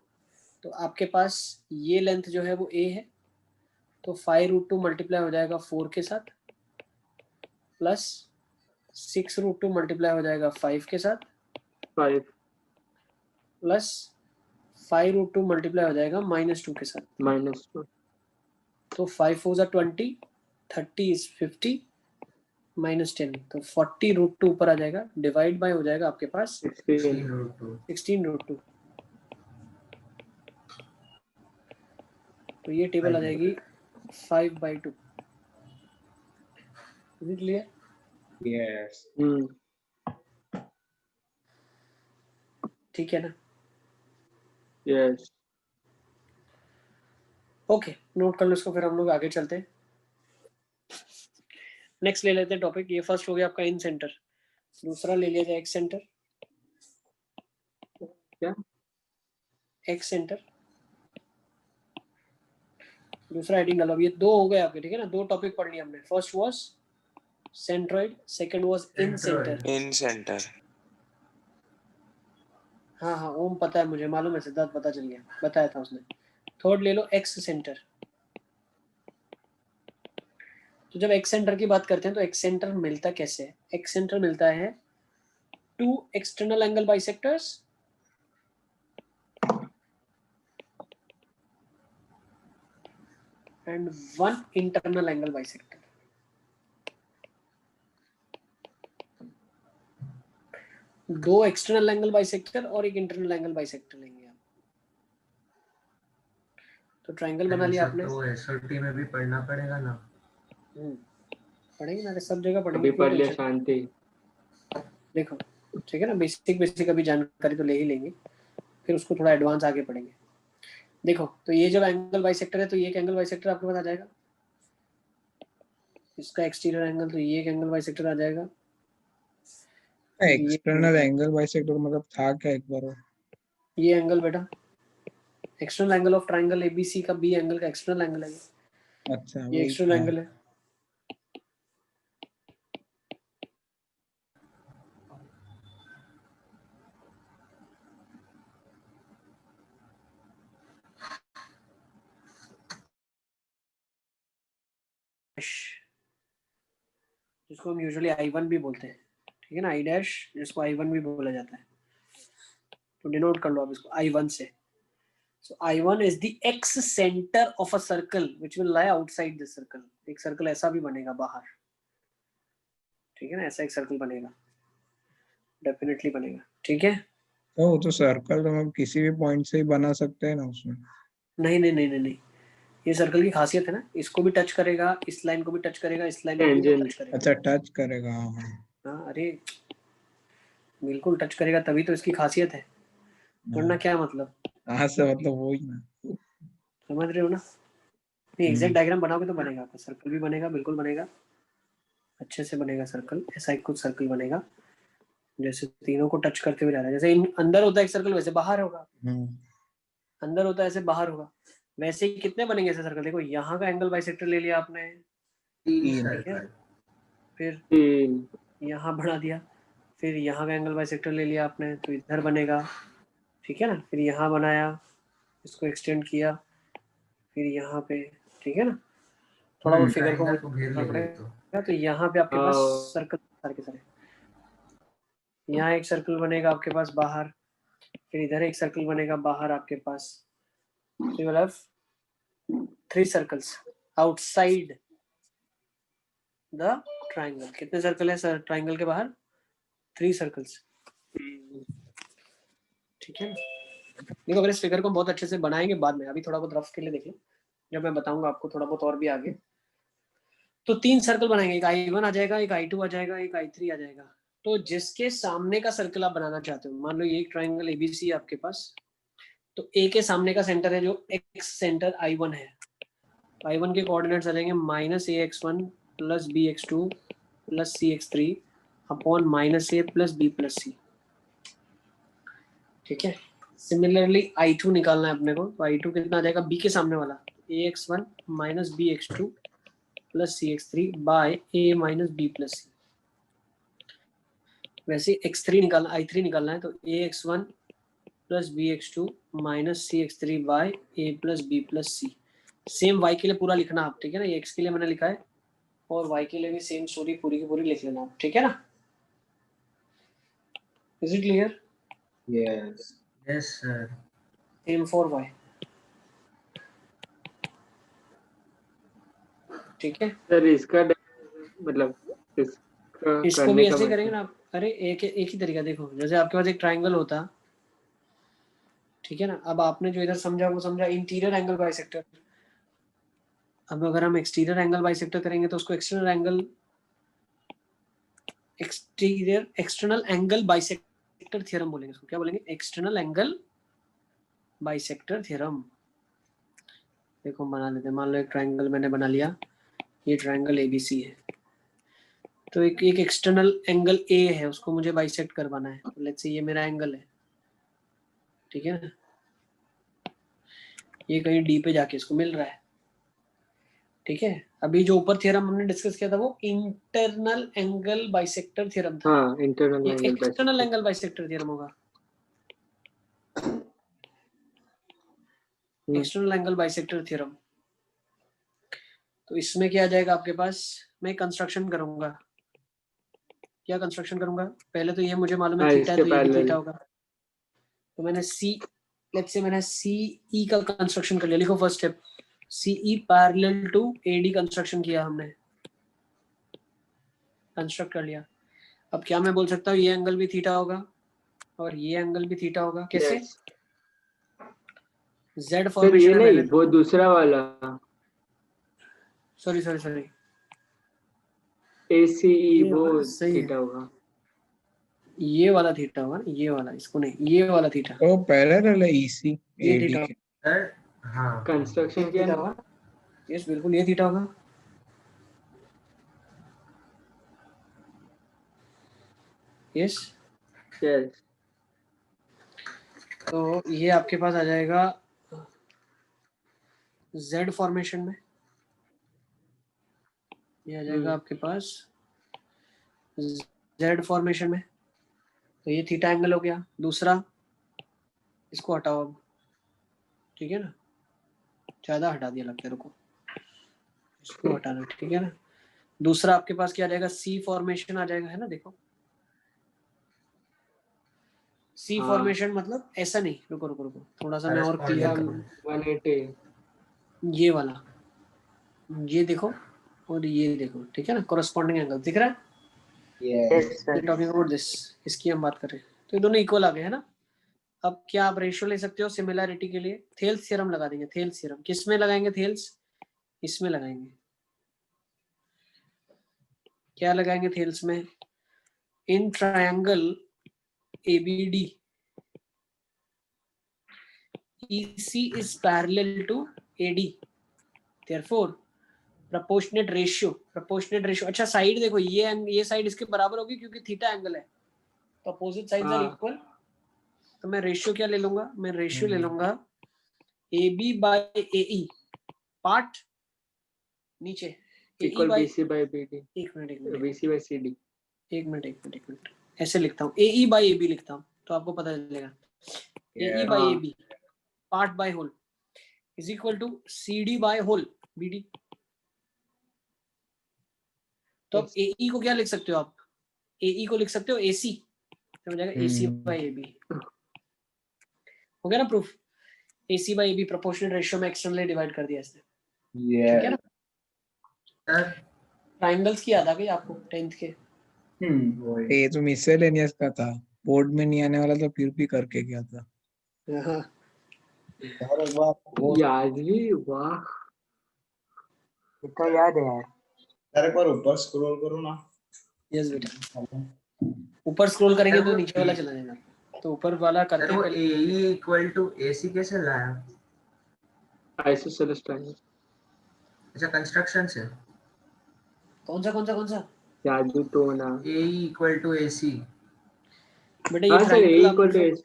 तो आपके पास ये लेंथ जो है वो a है, तो 5√2 मल्टीप्लाई हो जाएगा 4 के साथ, प्लस 6√2 मल्टीप्लाई हो जाएगा 5 के साथ, 5 प्लस 5√2 मल्टीप्लाई हो जाएगा -2 के साथ। -2 तो 5 4 जा 20, 30 is 50, -10, तो 40√2 ऊपर आ जाएगा, डिवाइड बाय हो जाएगा आपके पास 16 16√2। तो ये टेबल आ जाएगी 5/2। Is it clear? यस। ठीक है ना? यस। ओके, नोट कर लो इसको, फिर हम लोग आगे चलते हैं। नेक्स्ट ले लेते हैं टॉपिक। ये फर्स्ट हो गया आपका इन सेंटर, दूसरा ले लिया जाए एक्स सेंटर। क्या? एक्स सेंटर, दूसरा हेडिंग डालो। अब ये दो हो गए आपके, ठीक है ना, दो टॉपिक पढ़ लिया हमने। First was centroid, second was in centre. In centre. हाँ हाँ ओम पता है, मुझे मालूम है, सिद्धार्थ पता चल गया, बताया था उसने। थर्ड ले लो एक्स सेंटर। तो जब एक्स सेंटर की बात करते हैं तो एक्स सेंटर मिलता कैसे है? एक्स सेंटर मिलता है two external angle bisectors and one internal angle bisector. दो एक्सटर्नल एंगल बाइसेक्टर और एक इंटरनल एंगल बाइसेक्टर लेंगे आप। तो ट्रायंगल बना लिया आपने। तो एसओटी में भी पढ़ना पड़ेगा ना? पढ़ेंगे ना, सब जगह पढ़ेंगे, अभी कोई पढ़ लिया टेंशन। शांति। देखो ठीक है ना, बेसिक अभी जानकारी तो ले ही लेंगे, फिर उसको थोड़ा एडवांस आगे पढ़ेंगे। देखो तो ये जब एंगल बाइसेक्टर है तो ये एक एंगल बाइसेक्टर आपके पास आ जाएगा, इसका एक्सटीरियर एंगल, तो ये एक एंगल बाइसेक्टर आ जाएगा। एक्सटर्नल एंगल बाइसेक्टर मतलब था क्या एक बार? ये एंगल बेटा external angle of triangle ABC का बी एंगल का एक्सटर्नल एंगल है, अच्छा ये वही एक्सटर्नल था। एंगल है। जिसको हम यूजुअली I1 भी बोलते हैं, ठीक है ना, आई डैश, जिसको I1 भी बोला जाता है। तो डिनोट कर लो आप इसको I1 से। So I1 is the x center of a circle which will lie outside this circle। एक सर्कल ऐसा भी बनेगा बाहर, ठीक है ना, ऐसा एक सर्कल बनेगा, डेफिनेटली बनेगा, ठीक है। तो वो तो सर्कल तो हम किसी भी पॉइंट से ही बना सकते हैं ना उसमें? नहीं नहीं नहीं नहीं नहीं, ये सर्कल की खासियत है ना, इसको भी टच करेगा, इस लाइन को भी टच करेगा, इस लाइन को भी वो टच करेगा। अच्छा टच करेगा। हाँ अरे बिल्कुल टच करेगा, तभी तो इसकी खासियत है, वरना क्या मतलब। हाँ से मतलब वो ही ना, समझ रहे हो ना? नहीं एग्जैक्ट डायग्राम बनाओगे तो बनेगा आपका सर्कल भी बनेगा, बिल्कुल बनेगा, अच्छे से बनेगा सर्कल। ऐसा एक कुछ सर्कल बनेगा जैसे तीनों को टच करते हुए जा रहा है, जैसे अंदर होता है एक सर्कल वैसे बाहर होगा, अंदर होता है ऐसे बाहर होगा। वैसे ही कितने बनेंगे ऐसे सर्कल? देखो यहाँ का एंगल बाइसेक्टर ले लिया आपने, ठीक है, फिर यहाँ बढ़ा दिया, फिर यहाँ का एंगल बाइसेक्टर ले लिया आपने तो इधर बनेगा, ठीक है ना, फिर यहाँ बनाया, इसको एक्सटेंड किया, फिर यहाँ पे, ठीक है ना, थोड़ा बहुत फिगर को पड़ेगा। तो यहाँ पे आपके पास सर्कल सारे के सारे, यहाँ एक सर्कल बनेगा आपके पास बाहर, फिर इधर एक सर्कल बनेगा बाहर आपके पास। So you will have 3 circles outside the triangle. कितने सर्कल है सर ट्राइंगल के बाहर? 3 सर्कल्स। ठीक है, देखो अगर इस फिगर को बहुत अच्छे से बनाएंगे बाद में, अभी थोड़ा बहुत रफ के लिए देख लो, जब मैं बताऊंगा आपको थोड़ा बहुत और भी आगे, तो 3 सर्कल बनाएंगे, एक I1 आ जाएगा, एक I2 आ जाएगा, एक I3 आ जाएगा। तो जिसके सामने का सर्कल आप बनाना चाहते हो, मान लो ये एक ट्राइंगल ABC है आपके पास, तो A के सामने का सेंटर है जो X सेंटर I1 है, I1 के कोऑर्डिनेट्स आ जाएंगे -AX1 plus BX2 plus CX3 upon -A plus B plus C। ठीक है, सिमिलरली I2 निकालना है अपने को, तो I2 कितना आ जाएगा B के सामने वाला, AX1 minus BX2 plus CX3 by A minus B plus C। वैसे X3 निकालना, I3 निकालना है, तो AX1 plus BX2 minus CX3 by A plus B plus C। Same Y के लिए पूरा लिखना आप, ठीक है ना, ये X के लिए मैंने लिखा है और Y के लिए भी सेम स्टोरी पूरी की पूरी लिख लेना आप, ठीक है ना। Is it clear? Yes. Yes sir. Same for Y, ठीक है। सर इसका मतलब इसका इसको करने भी का ऐसे मतलब करेंगे ना आप, अरे एक ही तरीका, देखो जैसे आपके पास एक ट्राइंगल होता, ठीक है ना, अब आपने जो इधर समझा वो समझा इंटीरियर एंगल बाइसेक्टर। अब अगर हम एक्सटीरियर एंगल बाइसेक्टर करेंगे तो उसको एक्सटर्नल एंगल बाइसेक्टर थ्योरम बोलेंगे, उसको क्या बोलेंगे? External angle bisector theorem. देखो बना लेते हैं, मान लो एक ट्राइंगल मैंने बना लिया, ये ट्राइंगल ABC है, तो एक एक्सटर्नल एंगल A है, उसको मुझे बाइसेक्ट करवाना है, तो लेट्स से ये मेरा एंगल है, ठीक है ना, ये कहीं D पे जाके इसको मिल रहा है, ठीक है। अभी जो ऊपर थ्योरम हमने डिस्कस किया था वो इंटरनल एंगल बाइसेक्टर थ्योरम था, हाँ इंटरनल ये angle external angle bisector theorem होगा। एक्सटर्नल एंगल बाइसेक्टर थ्योरम, तो इसमें क्या आ जाएगा आपके पास, मैं कंस्ट्रक्शन करूंगा। क्या कंस्ट्रक्शन करूंगा? पहले तो ये मुझे मालूम है हाँ थीटा है, इसके तो ये भी पैरेलल थीटा होगा, तो मैंने लेट्स से मैंने CE का कंस्ट्रक्शन कर लिया। लिखो first step, CE parallel to AD construction किया हमने, कंस्ट्रक्ट कर लिया। अब क्या मैं बोल सकता हूँ ये एंगल भी थीटा होगा और ये एंगल भी थीटा होगा, कैसे? यस Z सर फॉर्मेशन ये में नहीं मैंने, वो दूसरा वाला सॉरी ACE ये वो वाला सही है, थीटा होगा। ये वाला थीटा होगा ना, ये वाला, इसको नहीं, ये वाला थीटा, तो पैरेलल है EC ये AD थीटा, के। सर हाँ ये कंस्ट्रक्शन किया थीटा ना। होगा, यस बिल्कुल ये थीटा होगा। यस, यस तो ये आपके पास आ जाएगा Z फॉर्मेशन में, ये आ जाएगा आपके पास Z फॉर्मेशन में, तो ये थीटा एंगल हो गया। दूसरा, इसको हटाओ अब, ठीक है ना, ज्यादा हटा दिया लगता है, रुको, इसको हटाना, ठीक है ना। दूसरा आपके पास क्या आ जाएगा, C फॉर्मेशन आ जाएगा, है ना, देखो C हाँ। फॉर्मेशन मतलब ऐसा नहीं, रुको थोड़ा सा मैं और क्लियर, 180 ये वाला, ये देखो और ये देखो, ठीक है ना, कोरस्पॉन्डिंग एंगल दिख रहा है। Yes. टॉकिंग अबाउट दिस, इसकी हम बात कर रहे हैं, तो ये दोनों इक्वल आ गए, है ना। अब क्या आप रेशियो ले सकते हो सिमिलैरिटी के लिए? थेल्स थ्योरम लगा देंगे। थेल्स थ्योरम किस में लगाएंगे? थेल्स इसमें लगाएंगे। क्या लगाएंगे थेल्स में? In triangle ABD EC is parallel to AD, therefore proportionate ratio अच्छा साइड देखो, ये साइड इसके बराबर होगी क्योंकि थीटा एंगल है, तो अपोजिट साइड्स आर हाँ। इक्वल, तो मैं रेशियो क्या ले लूंगा? मैं रेशियो ले लूंगा AB by AE, पार्ट नीचे AE equal by, BC by BD एक मिनट BC बाय CD। एक मिनट ऐसे लिखता हूँ, AE by AB लिखता हूँ तो आपको पता चलेगा। AE by हाँ। AB part by whole is equal to CD by whole BD। तो अब AE को क्या लिख सकते हो आप? AE को लिख सकते हो AC, तो हो जाएगा AC by AB। हो गया ना proof? AC by AB proportional ratio में एक्सटर्नली डिवाइड कर दिया इसने, ठीक है ना। सर ट्राइंगल्स की याद आ गई आपको 10th के? ये तो मिसलेनियस का था, बोर्ड में नहीं आने वाला था, फिर भी करके गया था। हाँ यार एक बार वो याद भी, वाह इतना याद है यार। यार एक बार ऊपर स्क्रॉल करो ना। यस बेटा, ऊपर स्क्रॉल करेंगे सर, तो वो नीचे वाला चला जाएगा, तो ऊपर वाला सर करते हैं वो पहले। AE इक्वल टू AC कैसे लाया? आइसोसेलेस ट्रायंगल, अच्छा, कंस्ट्रक्शन से। कौन सा? याद भी तो ना। AE equal to AC। बेटा ये हाँ सर, ए ट्राइंगल आप इक्वल टू मतलब, एस।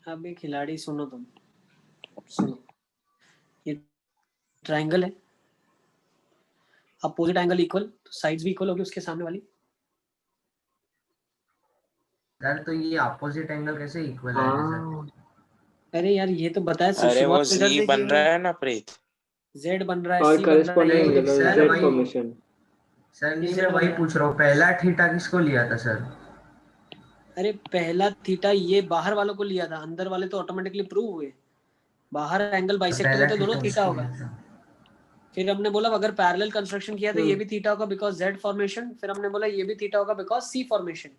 अब ये खिलाड़ी सुनो तुम, सुनो, ये ट्राइंगल है, अपोजिट एंगल इक्वल, तो साइड्स भी इक्वल होगी उसके सामने वाली। सर तो ये अपोजिट एंगल कैसे इक्वल आएगा सर? हाँ अरे यार ये तो बताया, अरे वो शुरुआत में कर जी दे कि बन वो रहा है ना प्रीत। जेड बन रहा है, और सी बन रहा है, करस्पॉन्डिंग ये नहीं मतलब सर, जेड वही फॉर्मेशन। सर, नहीं Z मैं बन वही रहा है। पूछ रहा हूँ, पहला थीटा किसको लिया था सर? अरे पहला थीटा ये बाहर वालों को लिया था, अंदर वाले तो ऑटोमेटिकली प्रूव हुए। बाहर एंगल बाइसेक्टर है पहला तो दोनों थीटा थीटा उसको होगा। लिया था। फिर हमने बोला अगर पैरेलल कंस्ट्रक्शन किया तो ये भी थीटा होगा बिकॉज जेड फॉर्मेशन, फिर हमने बोला ये भी थीटा होगा बिकॉज सी फॉर्मेशन,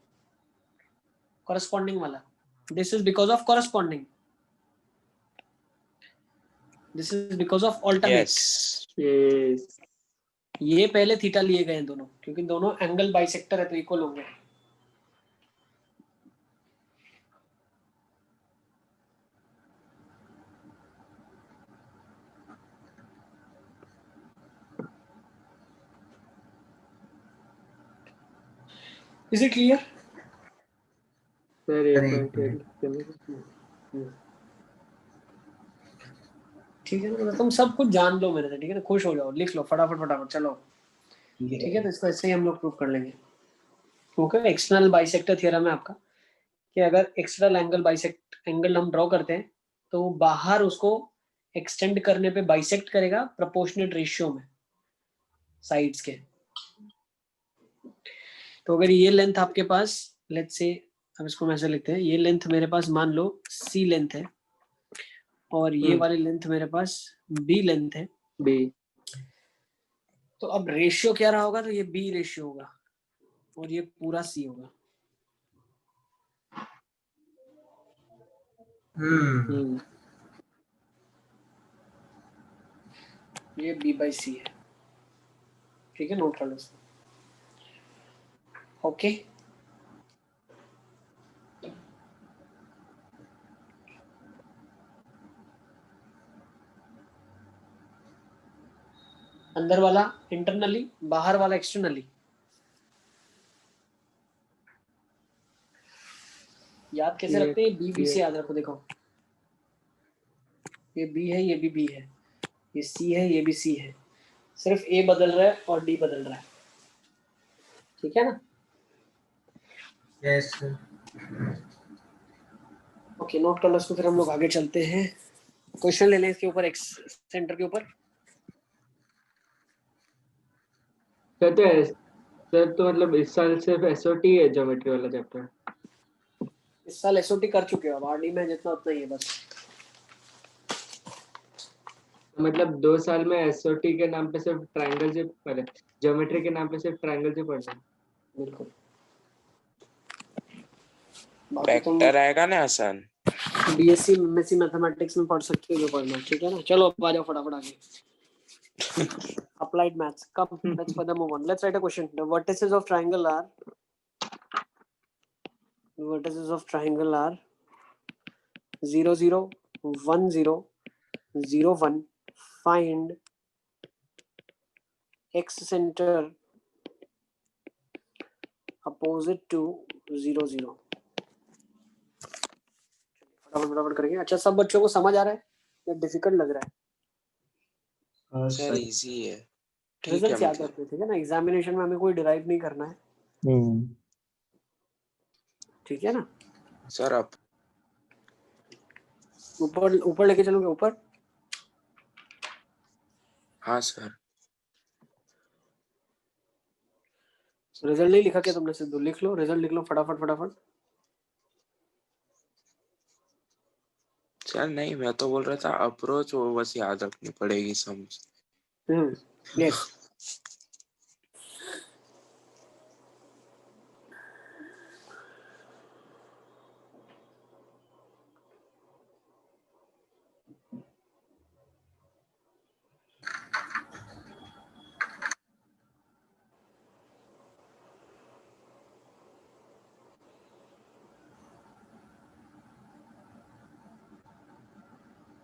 कॉरस्पॉन्डिंग वाला। This is because of corresponding, this is because of alternate. Yes yes ये पहले थीटा लिए गए हैं दोनों, क्योंकि दोनों एंगल बाइसेक्टर है तो इक्वल होंगे। Is it clear? सर, एक सर, बार एक मिनट। ठीक है ना, तुम सब कुछ जान लो मेरे से, ठीक है ना, खुश हो जाओ, लिख लो फटाफट फटाफट, चलो ठीक है। तो इसको ऐसे ही हम लोग प्रूव कर लेंगे। ओके, एक्सटर्नल बाइसेक्टर थ्योरम है आपका, कि अगर एक्सटर्नल एंगल बाइसेक्ट एंगल हम ड्रॉ करते हैं तो बाहर उसको एक्सटेंड करने पे बाइसेक्ट करेगा प्रोपोर्शनेट रेशियो में साइड्स के। तो अगर ये लेंथ आपके पास, लेट्स से, अब इसको हम ऐसे लिखते हैं, ये लेंथ मेरे पास मान लो सी लेंथ है, और ये वाली लेंथ मेरे पास बी लेंथ है, बी। तो अब रेशियो क्या रहा होगा, तो ये बी रेशियो होगा और ये पूरा सी होगा। ये बी बाई सी है, ठीक है, नोट कर लो इसको। ओके, अंदर वाला इंटरनली, बाहर वाला एक्सटर्नली। याद कैसे रखते हैं, बी बी से याद रखो। देखो ये बी है, ये भी बी है, ये सी है, ये भी सी है, सिर्फ ए बदल रहा है और डी बदल रहा है, ठीक है ना। Yes sir. ओके, नोट कर लो इसको, फिर हम लोग आगे चलते हैं। क्वेश्चन ले लें इसके ऊपर, एक्स सेंटर के ऊपर। सर तो मतलब इस साल सिर्फ एसओटी है ज्योमेट्री वाला चैप्टर। इस साल एसओटी कर चुके हो, अब आरडी में जितना उतना ही है बस। मतलब 2 साल में एसओटी के नाम पे सिर्फ ट्रायंगल से पढ़े, ज्योमेट्री के नाम पे सिर्फ ट्रायंगल से पढ़ना। बिल्कुल, बाकी तुम वेक्टर आएगा ना आसान। बीएससी एमएससी मैथमेटिक्स में पढ़ सकते हो जो पढ़ना, ठीक है ना। चलो अब आ जाओ फटाफट आगे। Applied maths, come, let's further move on. Let's write a question. The vertices of triangle are 0 0 1 0 0 1. Find x center opposite to 0 0. फटाफट करेंगे। अच्छा, सब बच्चों को समझ आ रहा है या डिफिकल्ट लग रहा है? सर इजी है, ठीक है रिजल्ट याद मतलब। रखते, ठीक है ना, एग्जामिनेशन में हमें कोई डिराइव नहीं करना है, ठीक है ना। सर अब ऊपर ऊपर लेके चलोगे, ऊपर। हाँ सर, रिजल्ट नहीं लिखा क्या तुमने? सिद्धू लिख लो, रिजल्ट लिख लो फटाफट फटाफट। सर नहीं मैं तो बोल रहा था अप्रोच वो बस याद रखनी पड़ेगी समझ। यस,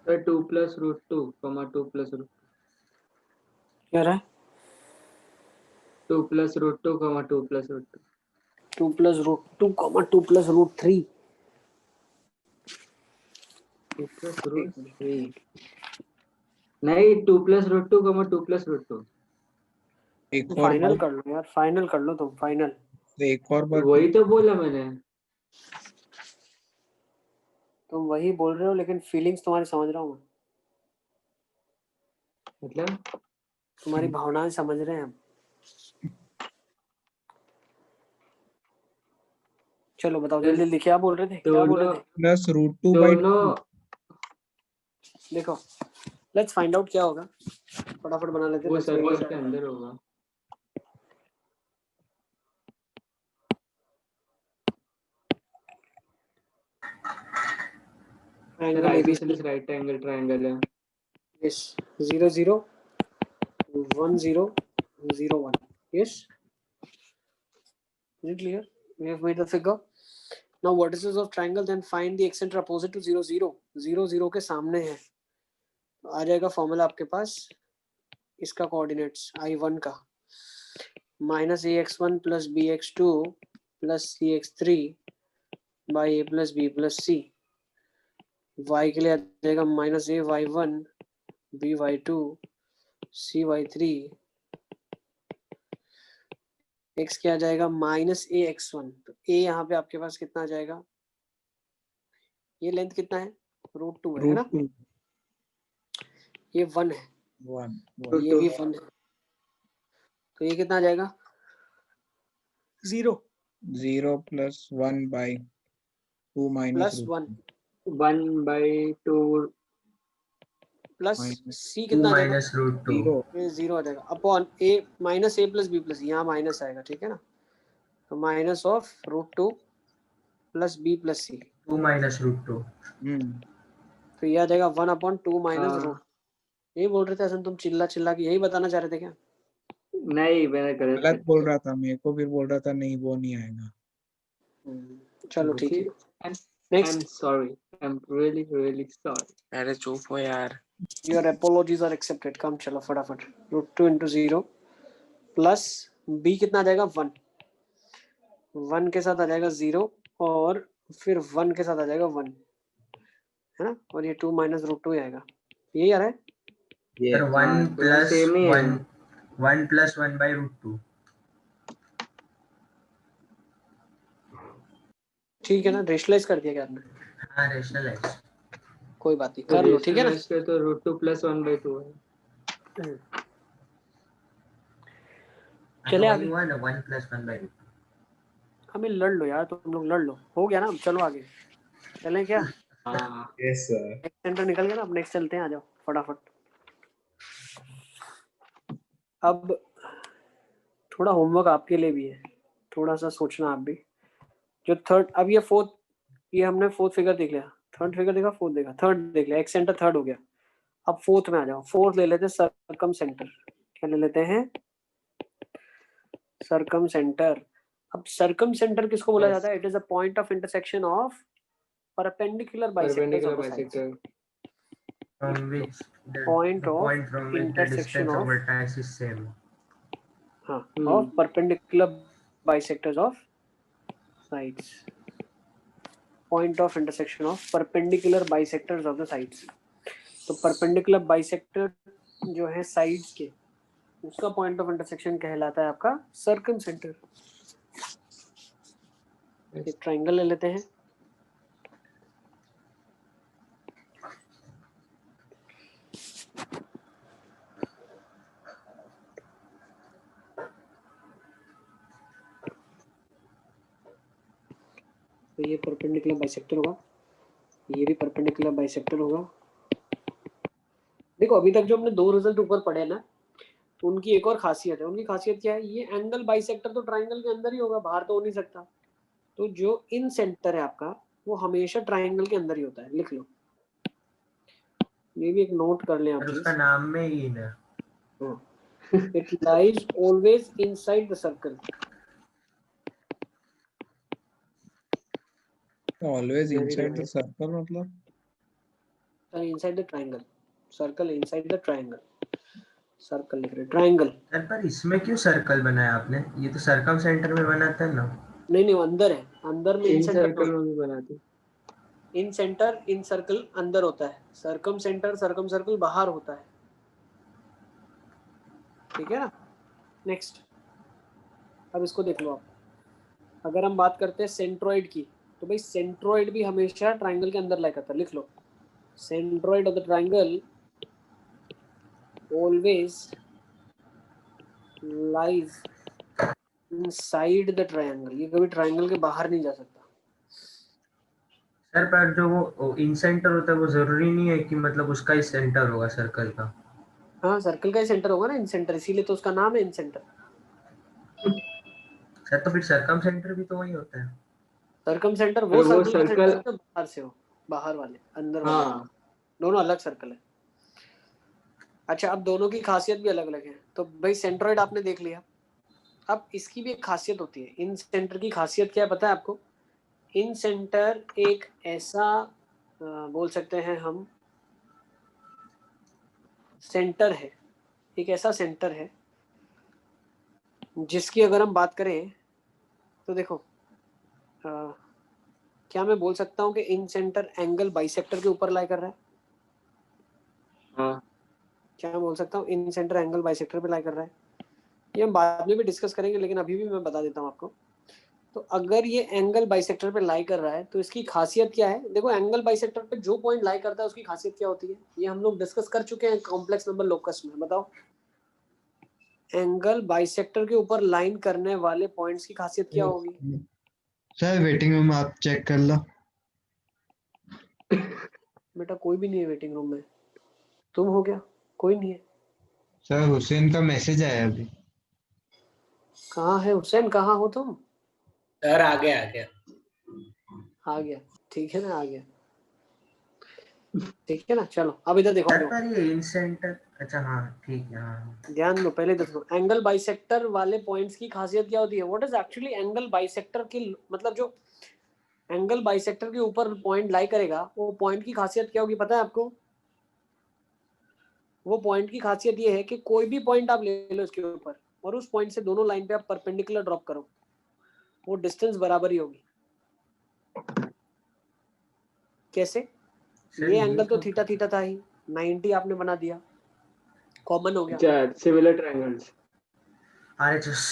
तो 2 plus root 2, 2 plus root क्या रहा है 2 plus root 2, 2 plus root 2. 2 plus root 2 comma 2 plus root 3 2 plus root 3. नहीं 2 plus root 2, 2 plus root 2. एक और फाइनल बार, कर लो यार, फाइनल कर लो तुम, फाइनल। एक और बार वही तो बोला मैंने। तुम वही बोल रहे हो लेकिन फीलिंग्स तुम्हारी समझ रहा हूँ मैं, मतलब तुम्हारी भावनाएं समझ रहे हैं हम। चलो बताओ जल्दी जल्दी, क्या बोल रहे थे, क्या बोल रहे थे? प्लस रूट 2 बाई दोनों देखो लेट्स फाइंड आउट क्या होगा, फटाफट बना लेते हैं। वो let's find out। सर्कल के अंदर होगा। Triangle sir ABC, isosceles right angle triangle है। yes, 0 0 1 0 0 1, yes, is it clear? We have made the figure. Now vertices of triangle, then find the eccentric opposite to 0 0 0 0 के सामने है, तो आ जाएगा फॉर्मूला आपके पास इसका कोऑर्डिनेट्स I1 का minus ax1 plus bx2 plus cx3 by a plus b plus c। y के लिए आ जाएगा minus a y1 b y2 c y3, x क्या आ जाएगा माइनस a x1, तो a यहाँ पे आपके पास कितना आ जाएगा, ये लेंथ कितना है √2 है ना, रूट 2 ये 1 है, 1 ये भी 1 है, तो ये कितना आ जाएगा 0 0 plus 1 by 2 minus plus root 1 1/2 plus minus c 2 कितना आ जाएगा, minus root 2. 0 ये 0 आ जाएगा upon a minus a plus b plus, यहाँ माइनस आएगा, ठीक है ना, तो minus of √2 plus b plus c, 2 minus root 2. तो ये आ जाएगा 1/2 माइनस हाँ। रूट। यही बोल रहे थे असन, तुम चिल्ला चिल्ला के यही बताना चाह रहे थे क्या? नहीं मैंने गलत गलत बोल रहा था, मेरे को फिर बोल रहा था नहीं वो नहीं आएगा। चलो ठीक है, I'm next. sorry. I'm really sorry. अरे चुप हो यार। Your apologies are accepted. Come चलो फटाफट, √2 इंटू 0 प्लस b कितना आ जाएगा 1, 1 के साथ आ जाएगा 0 और फिर 1 के साथ आ जाएगा 1, है ना, और ये 2 माइनस √2 ही आएगा, यही आ रहा है। Sir, 1 हाँ, तो plus same ही है। 1 plus 1 by root 2. ठीक है ना, रेशनलाइज कर दिया क्या आपने? हाँ, rationalize. कोई बात नहीं, कर लो, ठीक है ना। इसके तो √2 प्लस 1/2 है। चले हाँ, आगे, वही हुआ ना 1 plus 1 by root 2. हमें लड़ लो यार, तुम लोग लड़ लो, हो गया ना, चलो आगे चलें क्या? हाँ यस सर। नेक्स्ट सेंटर निकल गया ना, अब नेक्स्ट चलते हैं, आ जाओ फटाफट। अब थोड़ा होमवर्क आपके लिए भी है, थोड़ा सा सोचना आप भी। जो थर्ड, अब ये फोर्थ, ये हमने फोर्थ फिगर देख लिया, थर्ड फिगर देखा, फोर्थ देखा, थर्ड देख लिया, एक सेंटर थर्ड हो गया। अब फोर्थ में आ जाओ, फोर्थ ले लेते हैं सर्कम सेंटर। क्या ले लेते हैं? Circum centre. अब सर्कम सेंटर किसको बोला जाता है? It is a point of intersection of perpendicular bisectors of the sides. From which Point the of point from which the intersection distance of of, vertex is same. हाँ, of perpendicular bisectors of sides. Point of intersection of perpendicular bisectors of the sides. तो perpendicular bisector जो है sides के, उसका point of intersection कहलाता है आपका circum center। एक ट्राइंगल ले लेते हैं, तो ये परपेंडिकुलर बाइसेक्टर होगा, ये भी परपेंडिकुलर बाइसेक्टर होगा। देखो अभी तक जो हमने दो रिजल्ट ऊपर पढ़े ना, तो उनकी एक और खासियत है। उनकी खासियत क्या है? ये एंगल बाइसेक्टर तो ट्राइंगल के अंदर ही होगा, बाहर तो हो नहीं सकता। तो जो इन सेंटर है आपका, वो हमेशा ट्राइंगल के अंदर ही होता है, लिख लो, ये भी एक नोट कर लें आप और चीज। उसका नाम में ही है। It lies always inside the circle. Always inside the circle मतलब inside the triangle, circle inside the triangle, circle लिख रहे ट्रायंगल। सर पर इसमें क्यों सर्कल बनाया आपने? ये तो सर्कम सेंटर में बनाता है ना। नहीं वो अंदर है, अंदर में इन इन सेंटर सर्कल में भी बनाते। इन सेंटर इन सर्कल अंदर होता है, सर्कम सर्कल बाहर होता है, ठीक है ना। नेक्स्ट, अब इसको देख लो आप। अगर हम बात करते हैं सेंट्रोइड की, तो भाई सेंट्रोइड भी हमेशा ट्रायंगल के अंदर लाई करता है। लिख लो, centroid of the triangle always lies inside the triangle, ये कभी ट्रायंगल के बाहर नहीं जा सकता। सर पर जो वो इन सेंटर होता है वो जरूरी नहीं है कि मतलब उसका ही सेंटर होगा सर्कल का। हाँ सर्कल का ही सेंटर होगा ना इन सेंटर, इसीलिए तो उसका नाम है इन सेंटर। सर तो फिर सर्कम सेंटर भी तो वही होता है। सर्कम सेंटर पर वो वो सर्कल का सेंटर सर्कल, होता है बाहर से हो, बाहर वाले अंदर वाले हाँ दोनों अलग सर्कल है। अच्छा अब दोनों की खासियत भी अलग अलग है। तो भाई सेंट्रोइड आपने देख लिया, अब इसकी भी एक खासियत होती है। इन सेंटर की खासियत क्या है पता है आपको? इन सेंटर एक ऐसा बोल सकते हैं हम सेंटर है, एक ऐसा सेंटर है जिसकी अगर हम बात करें तो देखो क्या मैं बोल सकता हूँ कि इन सेंटर एंगल बाइसेक्टर के ऊपर लाई कर रहा है? हाँ क्या मैं बोल सकता हूँ इन सेंटर एंगल बाइसेक्टर पे लाई कर रहा है? ये हम बाद में भी डिस्कस करेंगे, लेकिन अभी भी मैं बता देता हूँ आपको। तो अगर ये एंगल बाइसेक्टर पे लाई कर रहा है तो इसकी खासियत क्या है? देखो एंगल बाइसेक्टर पे जो पॉइंट लाई करता है उसकी खासियत क्या होती है, ये हम लोग डिस्कस कर चुके हैं कॉम्प्लेक्स नंबर लोकस में। बताओ, एंगल बाइसेक्टर के ऊपर लाइन करने वाले पॉइंट्स की खासियत क्या होगी? सर वेटिंग रूम आप चेक कर लो। बेटा कोई भी नहीं है वेटिंग रूम में, तुम हो क्या? कोई नहीं है। सर हुसैन का मैसेज आया अभी। कहाँ है हुसैन, कहाँ हो तुम? सर आ गया आ गया। आ गया, ठीक है ना, आ गया, ठीक है ना। चलो अब इधर देखो, सर पर ये इन सेंटर, अच्छा हाँ ठीक है हाँ। ध्यान दो, पहले देखो एंगल बाइसेक्टर वाले पॉइंट्स की खासियत क्या होती है। What is actually angle bisector की, मतलब जो एंगल बाइसेक्टर के ऊपर पॉइंट लाई करेगा वो पॉइंट की खासियत क्या होगी पता है आपको? वो पॉइंट की खासियत ये है कि कोई भी पॉइंट आप ले लो इसके ऊपर और उस पॉइंट से दोनों लाइन पे आप परपेंडिकुलर ड्रॉप करो, वो डिस्टेंस बराबर ही होगी। कैसे? सर ये एंगल तो तो थीटा थीटा था ही, 90 आपने बना दिया, कॉमन हो गया। अच्छा similar triangles, RHS।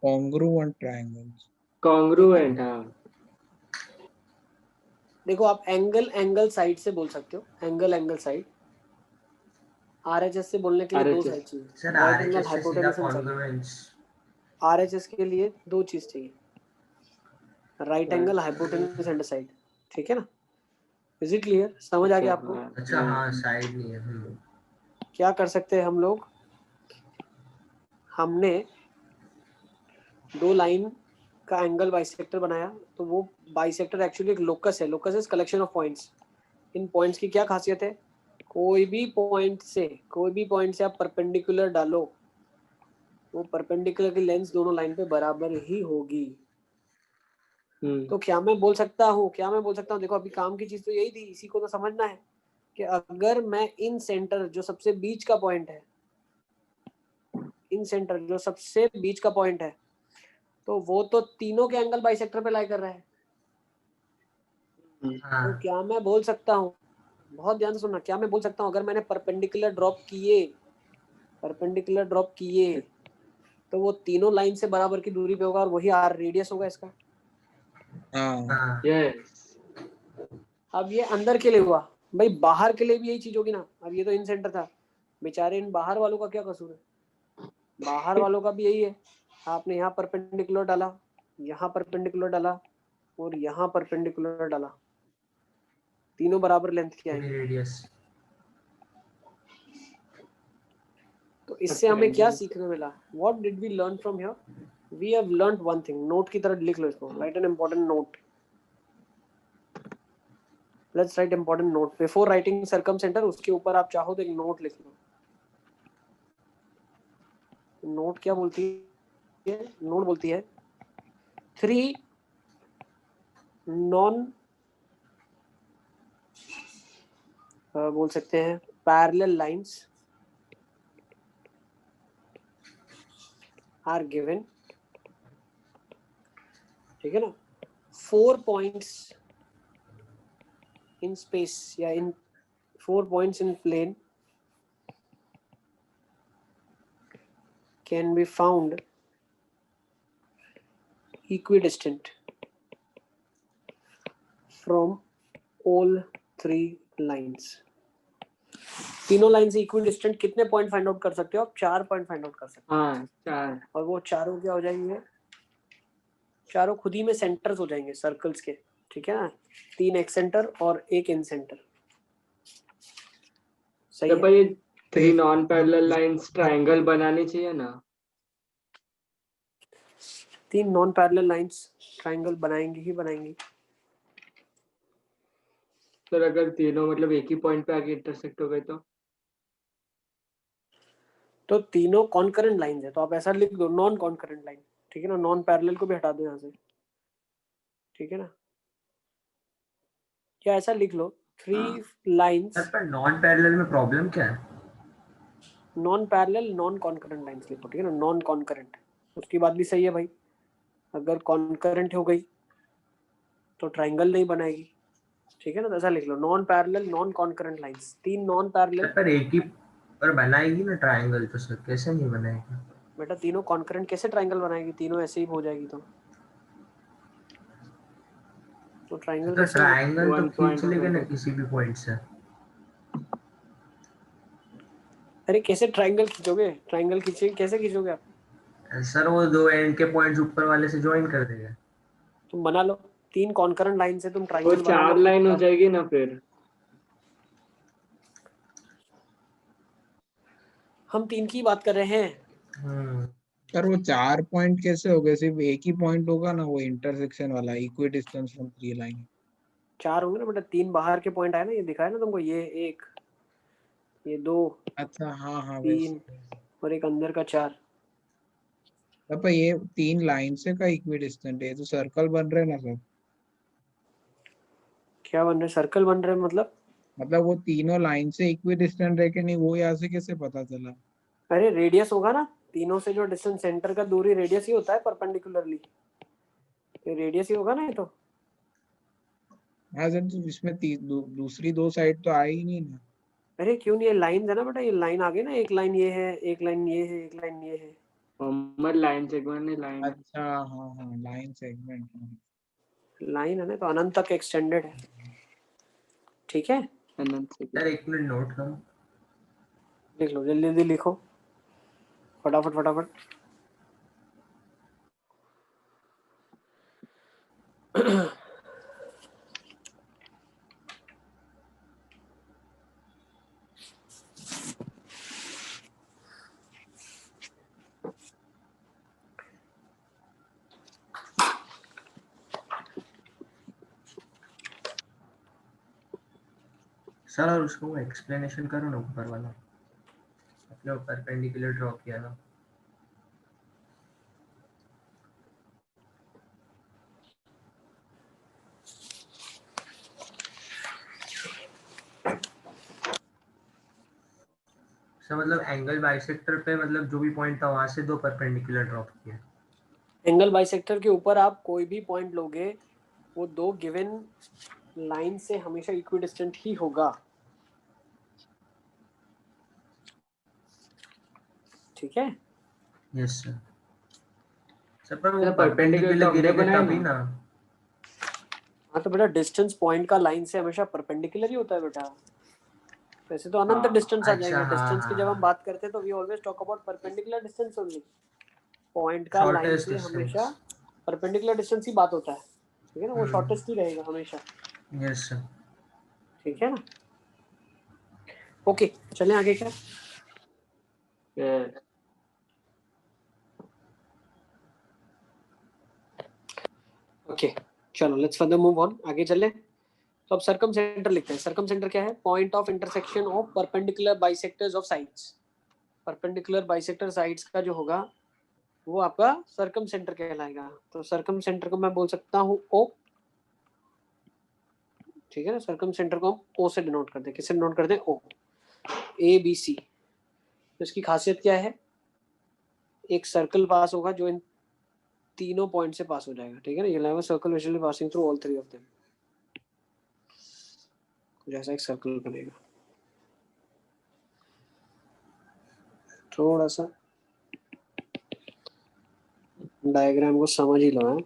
congruent triangles. Congruent, हाँ देखो आप एंगल साइड से बोल सकते हो, एंगल साइड। आरएचएस से बोलने के लिए दो RHS साइड चाहिए, सर राइट एंगल RHS से सीधा hypotenuse and side. Congruence. RHS के लिए दो चीज चाहिए, right angle hypotenuse and side, ठीक है ना। Is it clear? समझ आ गया आपको? अच्छा हाँ साइड नहीं है। क्या कर सकते हैं हम लोग? हमने दो लाइन का एंगल बाइसेक्टर बनाया, तो वो बाइसेक्टर एक्चुअली एक लोकस है। Locus is collection of points. In points की क्या खासियत है? कोई भी पॉइंट से आप परपेंडिकुलर डालो, वो परपेंडिकुलर की लेंथ दोनों लाइन पे बराबर ही होगी। तो क्या मैं बोल सकता हूँ देखो अभी काम की चीज तो यही थी, इसी को तो समझना है कि अगर मैं इन सेंटर जो सबसे बीच का पॉइंट है, इन सेंटर जो सबसे बीच का पॉइंट है, तो वो तो तीनों के एंगल बाइसेक्टर पे लाई कर रहा है। तो क्या मैं बोल सकता हूँ, बहुत ध्यान से सुनना, क्या मैं बोल सकता हूँ अगर मैंने परपेंडिकुलर ड्रॉप किए तो वो तीनों लाइन से बराबर की दूरी पे होगा और वही आर रेडियस होगा इसका। हाँ यस। अब ये अंदर के लिए हुआ, भाई बाहर के लिए भी यही चीज होगी ना। अब ये तो इन सेंटर था, बेचारे इन बाहर वालों का क्या कसूर है? बाहर वालों का भी यही है। आपने यहाँ परपेंडिकुलर डाला, यहाँ परपेंडिकुलर डाला और यहाँ परपेंडिकुलर डाला, तीनों बराबर लेंथ की आएंगे। रेडियस। तो इससे हमें क्या सीखने मिला? What did we learn from here? We have learned one thing. Note की तरह लिख लो इसको, write an important note. Let's write important note. Before writing circumcenter, उसके ऊपर आप चाहो तो एक नोट लिख लो। नोट क्या बोलती है? नोट बोलती है 3 non बोल सकते हैं पैरेलल लाइंस आर गिवन, ठीक है ना, 4 पॉइंट्स इन स्पेस या in 4 points in plane can be found equidistant from all 3 lines. तीनों लाइन से इक्विडिस्टेंट कितने पॉइंट फाइंड आउट कर सकते हो आप? 4 पॉइंट फाइंड आउट कर सकते हो। हाँ 4। और वो चारों क्या हो जाएंगे? चारों खुद ही में सेंटर्स हो जाएंगे सर्कल्स के, ठीक है ना, 3 एक्स सेंटर और 1 इन सेंटर। सही तो है? भाई 3 नॉन पैरेलल लाइंस ट्रायंगल बनानी चाहिए ना? 3 नॉन पैरेलल लाइंस ट्रायंगल बनाएंगे ही बनाएंगे। सर अगर तीनों मतलब एक ही पॉइंट पे आके इंटरसेक्ट हो गए तो तीनों कॉन्करेंट लाइंस है, तो आप ऐसा लिख दो नॉन कॉन्करेंट लाइन, ठीक है ना, नॉन पैरेलल को भी हटा दो यहाँ से, ठीक है ना, या ऐसा लिख लो 3 लाइंस सर पर नॉन पैरेलल में प्रॉब्लम क्या है? Non parallel non concurrent lines लिखो, ठीक है ना, नॉन कॉन्करेंट। उसकी बात भी सही है भाई, अगर कॉन्करेंट हो गई तो ट्रायंगल नहीं बनाएगी, ठीक है ना, तो ऐसा लिख लो non parallel non concurrent lines, 3 non parallel. पर एक ही पर बनाएगी ना ट्रायंगल, तो सर कैसे नहीं बनाएगी? बेटा तीनों कॉन्करेंट कैसे ट्रायंगल बनाएगी? तीनों ऐसे ही हो जाएगी तो ट्रायंगल तो कैसे? ट्रायंगल तो 1 खींच पॉइंट लेगा ना होगा। किसी भी पॉइंट से। अरे कैसे ट्रायंगल खींचोगे? ट्रायंगल खींचे कैसे खींचोगे आप? सर वो 2 एंड के पॉइंट्स ऊपर वाले से ज्वाइन कर देगा। तुम बना लो 3 कॉन्करेंट लाइन से, तुम वो ट्रायंगल बना 4 लो। लाइन हो जाएगी ना फिर? हम 3 की बात कर रहे हैं। पर वो 4 पॉइंट कैसे हो गए? सिर्फ एक ही पॉइंट होगा ना, वो इंटरसेक्शन वाला, इक्वी डिस्टेंस फ्रॉम 3 लाइन। 4 होंगे ना बेटा, 3 बाहर के पॉइंट आए ना, ये दिखाया ना तुमको, ये 1, ये 2, अच्छा हाँ हाँ 3 वैसे। और एक अंदर का 4। अब ये 3 लाइन से का इक्वी डिस्टेंट है, तो सर्कल बन रहे ना सर? क्या बन रहे? सर्कल बन रहे मतलब वो तीनों लाइन से इक्वी डिस्टेंट है कि नहीं, वो यहाँ से कैसे पता चला? अरे रेडियस होगा ना, तीनों से जो डिस्टेंस सेंटर का दूरी रेडियस ही होता है परपेंडिकुलरली, ये रेडियस ही होगा ना ये तो। हाँ सर, तो इसमें दूसरी 2 साइड तो आई ही नहीं ना। अरे क्यों नहीं, ये लाइन है ना बेटा, ये लाइन आ गई ना, एक लाइन ये है, एक लाइन ये है, एक लाइन ये है। मोहम्मद लाइन सेगमेंट नहीं लाइन है। अच्छा हाँ हाँ, लाइन सेगमेंट। लाइन है ना, तो अनंत तक एक्सटेंडेड है, ठीक है। अनंत सर सेगमेंट। 1 मिनट नोट करो। लिख लो जल्दी जल्दी लिखो, फटाफट फटाफट। सर और उसको एक्सप्लेनेशन करो ना ऊपर वाला, अपने परपेंडिकुलर ड्रॉ किया ना। सर मतलब एंगल बाइसेक्टर पे मतलब जो भी पॉइंट था वहां से 2 परपेंडिकुलर ड्रॉप किए। एंगल बाइसेक्टर के ऊपर आप कोई भी पॉइंट लोगे, वो 2 गिवन लाइन से हमेशा इक्विडिस्टेंट ही होगा, ठीक है। Yes sir. सर पर वो सर परपेंडिकुलर तो परपेंडिकुलर हमने गिरेगा बनाया तभी ना। ना। हाँ तो बेटा डिस्टेंस पॉइंट का लाइन से हमेशा परपेंडिकुलर ही होता है बेटा, वैसे तो अनंत हाँ, डिस्टेंस आ अच्छा जाएंगे। हाँ डिस्टेंस की जब हम हाँ, बात करते हैं तो we always talk about perpendicular distance only, point का लाइन शॉर्टेस्ट से हमेशा डिस्टेंस। परपेंडिकुलर डिस्टेंस ही बात होता है, ठीक है ना, वो शॉर्टेस्ट ही रहेगा हमेशा, यस सर। ठीक है ना। ओके चलें आगे। क्या फिर ओके चलो लेट्स फर्दर मूव ऑन, आगे चले। तो अब सर्कम सेंटर लिखते हैं। सर्कम सेंटर क्या है? Point of intersection of perpendicular bisectors of sides. Perpendicular bisector sides का जो होगा वो आपका सर्कम सेंटर कहलाएगा। तो सर्कम सेंटर को मैं बोल सकता हूँ ओ, ठीक है ना। सर्कम सेंटर को हम ओ से डिनोट करते हैं, किससे डिनोट करते हैं? ओ, ए बी सी। तो इसकी खासियत क्या है? एक सर्कल पास होगा जो इन तीनों पॉइंट से पास हो जाएगा, ठीक है ना। ये line circle visually passing through all three of them, जैसा एक सर्कल बनेगा। थोड़ा सा डायग्राम को समझ ही लो है,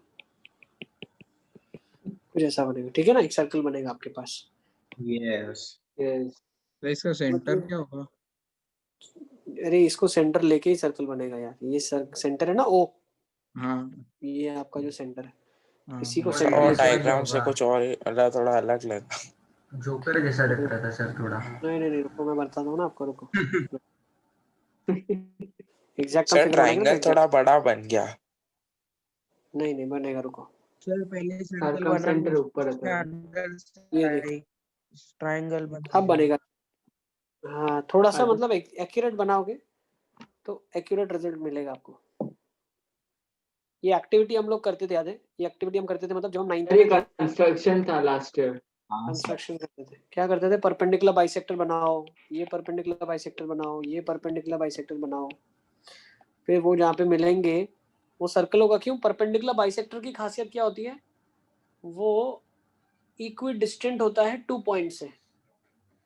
कुछ ऐसा बनेगा, ठीक है ना। एक सर्कल बनेगा आपके पास। यस। यस तो इसका सेंटर मतलब- क्या होगा? अरे इसको सेंटर लेके ही सर्कल बनेगा यार। ये सेंटर है ना ओ, हाँ ये आपका जो सेंटर है, हाँ इसी को हाँ। सेंटर और ये समझ डायग्राम से होगा। कुछ और थोड़ा अलग लगा। जोकर जैसा दिख रहा था सर थोड़ा। नहीं रुको, मैं बताता हूँ ना आपको, रुको। एग्जैक्ट सर फिगर बनाएंगे ना ट्रायंगल तो थोड़ा एग्जैक्ट। बड़ा बन गया। नहीं बनेगा, रुको। सर पहले सर्कल सर्कम बना सेंटर ऊपर उसके है। अंदर ये देखो ट्रायंगल अब बनेगा। हाँ थोड़ा सा आगे। मतलब एक्यूरेट बनाओगे तो एक्यूरेट रिजल्ट मिलेगा आपको। ये एक्टिविटी हम लोग करते थे, याद है? ये एक्टिविटी हम करते थे, मतलब जब हम 9th ये में थे कंस्ट्रक्शन था लास्ट ईयर। कंस्ट्रक्शन करते थे। क्या करते थे? परपेंडिकुलर बाइसेक्टर बनाओ, ये परपेंडिकुलर बाइसेक्टर बनाओ, ये परपेंडिकुलर बाइसेक्टर बनाओ। फिर वो जहाँ पे मिलेंगे वो सर्कल होगा। क्यों? परपेंडिकुलर बाइसेक्टर की खासियत क्या होती है? वो इक्वी डिस्टेंट होता है 2 पॉइंट से।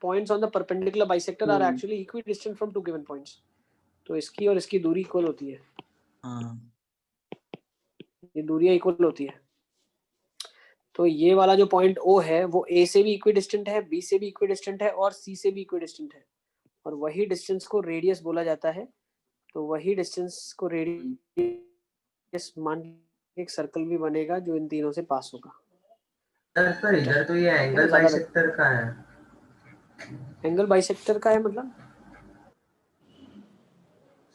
Points on the perpendicular bisector are actually equidistant from 2 given points. तो इसकी और इसकी दूरी इक्वल होती है, हाँ ये दूरियां इक्वल होती है। तो ये वाला जो पॉइंट O है वो A से भी इक्वी डिस्टेंट है, B से भी इक्वी डिस्टेंट है और C से भी इक्वी डिस्टेंट है। और वही डिस्टेंस को रेडियस बोला जाता है। तो वही डिस्टेंस को रेडियस मान के एक सर्कल भी बनेगा जो इन तीनों से पास होगा। सर पर इधर तो ये एंगल ज्यादा बाइसेक्टर का है। एंगल बाइसेक्टर का है मतलब?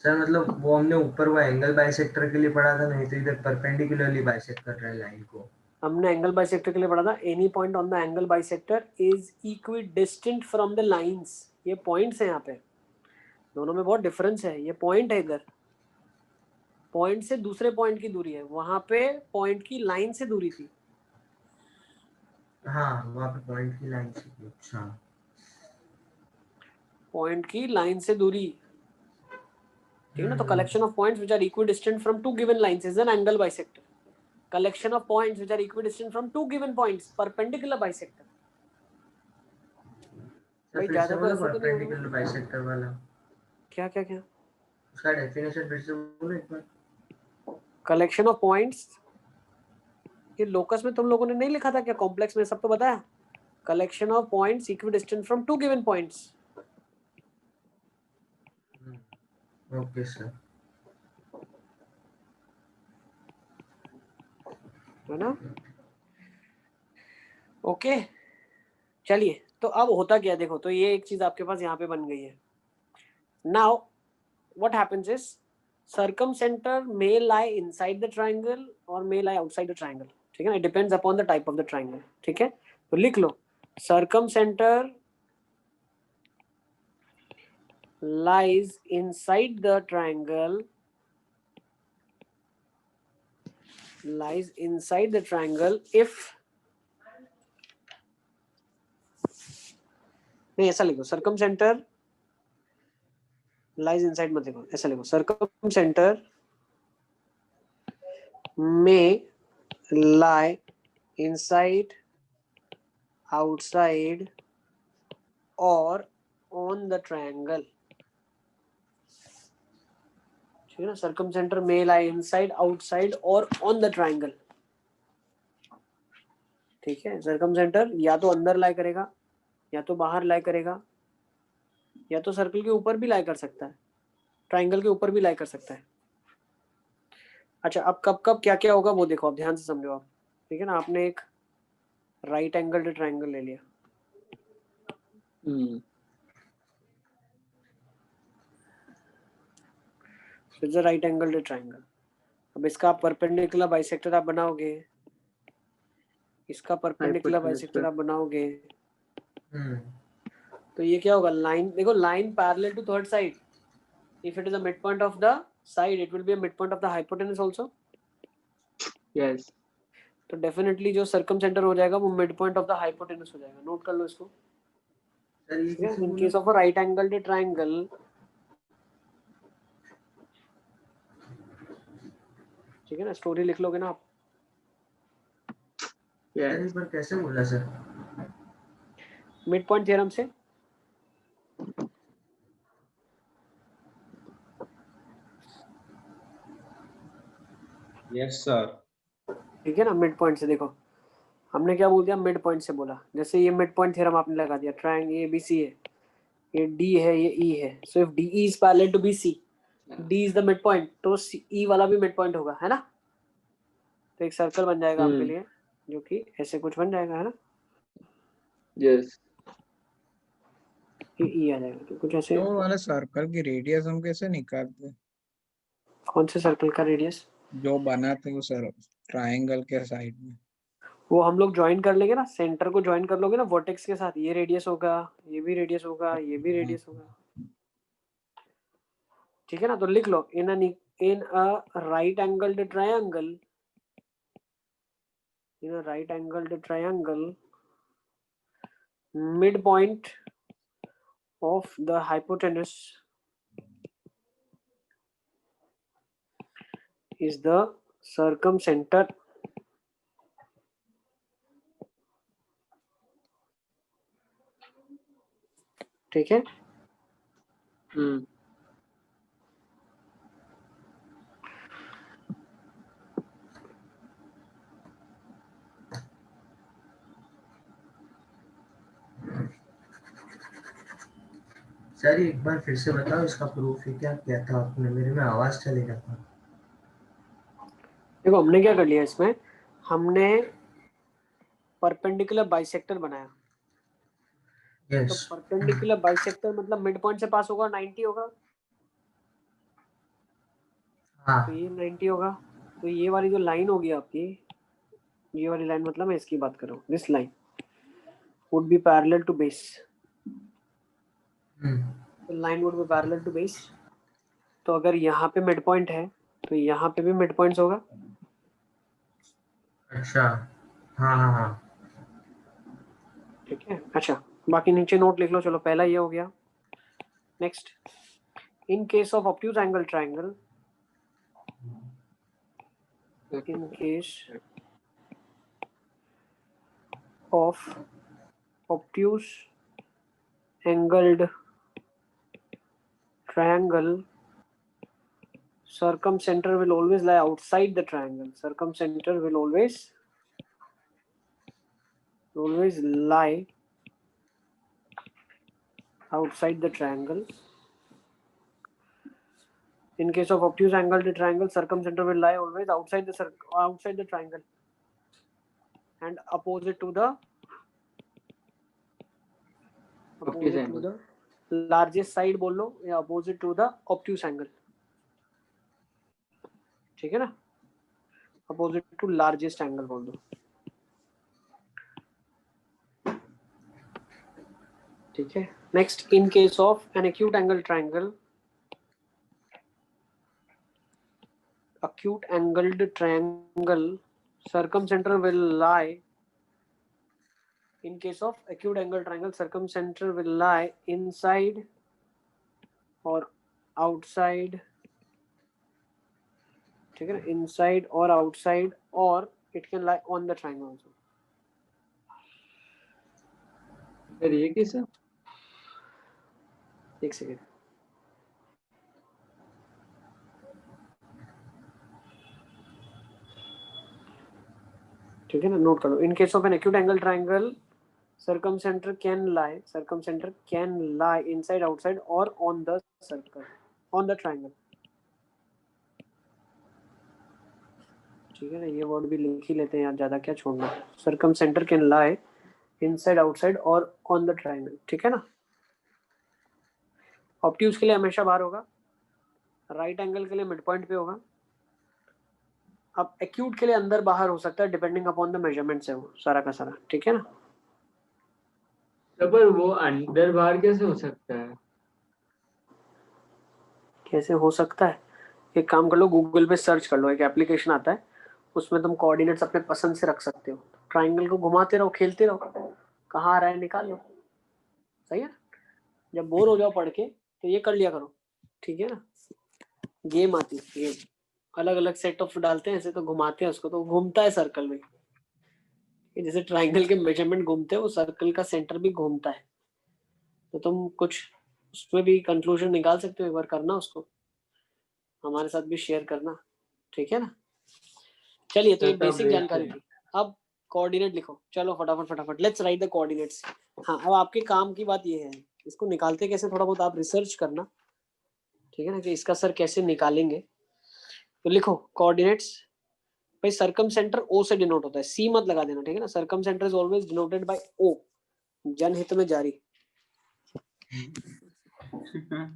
सर मतलब वो हमने ऊपर वो एंगल बाइसेक्टर के लिए पढ़ा था, नहीं तो इधर परपेंडिकुलरली बाइसेक्ट कर रहा है लाइन को। हमने एंगल बाइसेक्टर के लिए पढ़ा था, any point on the angle bisector is equi distant from the lines. ये पॉइंट्स हैं यहाँ पे, दोनों में बहुत डिफरेंस है। ये पॉइंट है, इधर पॉइंट से दूसरे पॉइंट की दूरी है, वहां पे पॉइंट की लाइन से दूरी थी। हाँ वहाँ पे पॉइंट की लाइन से। अच्छा पॉइंट की लाइन से दूरी, ठीक है ना। तो collection of points which are equidistant from 2 given lines is an angle bisector. Collection of points which are equidistant from 2 given points perpendicular bisector. भाई फिर से ज्यादा तो बोलो ऐसे तो नहीं होगा। परपेंडिकुलर बाइसेक्टर वाला। क्या क्या क्या? उसका डेफिनेशन फिर से बोलो एक बार। कलेक्शन ऑफ पॉइंट्स, ये लोकस में तुम लोगों ने नहीं लिखा था क्या? कॉम्प्लेक्स में सब तो बताया। Collection of points equidistant from 2 given points. Okay sir. है ना? ओके चलिए, तो अब होता क्या देखो। तो ये एक चीज आपके पास यहाँ पे बन गई है। Now what happens is circum centre may lie inside the triangle or may lie outside the triangle, ठीक है ना। It depends upon the type of the triangle, ठीक है। तो लिख लो circumcentre lies inside the triangle, lies inside the triangle if, नहीं ऐसा लिखो, सर्कम सेंटर lies inside मत लिखो, ऐसा लिखो circum centre may lie inside, outside or on the triangle, ठीक है ना। Circum centre may lie inside, outside और on the triangle, ठीक है। सर्कम सेंटर या तो अंदर लाई करेगा, या तो बाहर लाई करेगा, या तो सर्कल के ऊपर भी लाई कर सकता है, ट्राइंगल के ऊपर भी लाई कर सकता है। अच्छा अब कब कब क्या क्या होगा वो देखो, आप ध्यान से समझो आप, ठीक है ना। आपने एक राइट एंगल ट्राइंगल ले लिया, it's a right angle triangle. अब इसका परपेंडिकुलर बाइसेक्टर आप बनाओगे, इसका परपेंडिकुलर बाइसेक्टर आप बनाओगे, तो ये क्या होगा? लाइन देखो, line parallel to third side, if it is a midpoint of the side it will be a midpoint of the hypotenuse also. Yes. तो डेफिनेटली जो सर्कम सेंटर हो जाएगा वो mid point of the hypotenuse हो जाएगा। नोट कर लो इसको। सर ये कैसे इन बोला? Case of a right angled triangle, ठीक है ना, स्टोरी लिख लोगे ना आप। सर एक बार कैसे बोला सर? मिड पॉइंट थ्योरम से। Yes sir. ठीक है ना, मिड पॉइंट से। देखो हमने क्या बोल दिया, मिड पॉइंट से बोला। जैसे ये मिड पॉइंट थ्योरम आपने लगा दिया, ट्रायंगल ये BC है, ये D है, ये E है, so if DE is parallel to BC, D is the mid point, तो E वाला भी मिड पॉइंट होगा, है ना। तो एक सर्कल बन जाएगा आपके लिए जो कि ऐसे कुछ बन जाएगा, है ना। यस, ये E आ जाएगा, तो कुछ ऐसे। तो वाले सर्कल की रेडियस हम कैसे निकालते हैं? कौन से सर्कल का रेडियस? जो बनाते हैं वो सर ट्रायंगल के साइड में। वो हम लोग ज्वाइन कर लेंगे ना, सेंटर को ज्वाइन कर लोगे ना वर्टेक्स के साथ। ये रेडियस होगा, ये भी रेडियस होगा, ये भी रेडियस होगा, ठीक है ना। तो लिख लो, in a right angled triangle, in a right angled triangle, midpoint of the hypotenuse is the circumcenter ठीक है। सर एक बार फिर से बताओ इसका प्रूफ है क्या किया था आपने? मेरे में आवाज चले गया था। देखो हमने क्या कर लिया इसमें, हमने परपेंडिकुलर बाइसेक्टर बनाया। तो यस परपेंडिकुलर बाइसेक्टर मतलब मिड पॉइंट से पास होगा, 90 होगा, हाँ तो ये 90 होगा। तो ये वाली जो लाइन होगी आपकी, ये वाली लाइन मतलब मैं इसकी बात कर रहा हूँ, this line would be parallel to base. Line would be parallel to base. तो अगर यहाँ पे मिड पॉइंट है तो यहाँ पे भी मिड पॉइंट्स होगा। अच्छा हाँ हाँ हाँ ठीक है। अच्छा बाकी नीचे नोट लिख लो। चलो पहला ये हो गया। Next, in case of obtuse angle triangle, in case of obtuse angled triangle, circumcenter will always lie outside the triangle. Circumcenter will always lie outside the triangle. In case of obtuse angled triangle, circumcenter will lie always outside the triangle and opposite to the largest side बोल लो या opposite to the obtuse angle, ठीक है ना। opposite to largest angle बोल दो, ठीक है। Next, in case of an acute angle triangle, acute angled triangle, circumcenter will lie. In case of acute angle triangle, circumcenter will lie inside or outside, ठीक है ना, inside or outside, or it can lie on the triangle also. Sir ये कैसा? एक सेकेंड, ठीक है ना, नोट कर लो। In case of an acute angle triangle, circumcenter can lie inside, outside, or on the circle, on the triangle, ठीक है ना। ये वर्ड भी लिख ही लेते हैं यार, ज्यादा क्या छोड़ना। circumcenter can lie inside, outside, or on the triangle, ठीक है ना। ऑब्ट्यूज के लिए हमेशा बाहर होगा, राइट एंगल के लिए मिड पॉइंट पे होगा। अब एक्यूट के लिए अंदर बाहर हो सकता है, डिपेंडिंग अपॉन द मेजरमेंट्स है वो सारा का सारा, ठीक है ना। तो पर वो अंदर बाहर कैसे हो सकता है? कैसे हो सकता है, एक काम कर लो, गूगल पे सर्च कर लो, एक एप्लीकेशन आता है उसमें तुम कोऑर्डिनेट्स अपने पसंद से रख सकते हो। ट्राइंगल को घुमाते रहो, खेलते रहो, कहाँ आ रहा है निकाल लो। सही है ना? जब बोर हो जाओ पढ़ के तो ये कर लिया करो, ठीक है ना? गेम आती है, गेम अलग अलग सेट ऑफ डालते हैं ऐसे, तो घुमाते हैं उसको तो घूमता है सर्कल में। जैसे ट्राइंगल के मेजरमेंट घूमते हैं, वो सर्कल का सेंटर भी घूमता है। तो तुम कुछ उसमें भी कंक्लूजन निकाल सकते हो, एक बार करना उसको, हमारे साथ भी शेयर करना, ठीक है ना? चलिए, तो ये तो बेसिक देखते जानकारी हैं। थी। अब कोऑर्डिनेट लिखो, चलो फटाफट फटाफट, लेट्स राइट द कोऑर्डिनेट्स। हाँ, अब आपके काम की बात ये है, इसको निकालते कैसे थोड़ा बहुत आप रिसर्च करना, ठीक है ना, कि इसका सर कैसे निकालेंगे। तो लिखो कोऑर्डिनेट्स। भाई सर्कम सेंटर ओ से डिनोट होता है, सी मत लगा देना, ठीक है ना? Circumcentre is always denoted by O, जनहित में जारी।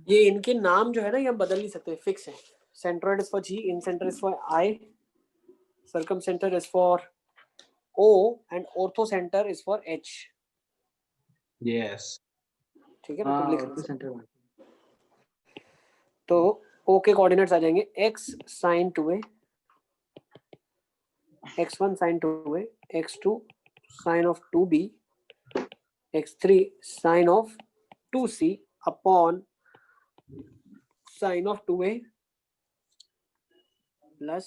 ये इनके नाम जो है ना, ये हम बदल नहीं सकते, फिक्स है। Centroid is for G, incentre is for I, circumcentre is for O and orthocentre is for H. Yes. ठीक है ना? तो हाँ लिख ऑर्थो लो। सेंटर। तो ओ के कोऑर्डिनेट्स आ जाएंगे x sin 2a, x1 sin 2a, x2 sin of 2b, x3 sin of 2c upon sin of 2a plus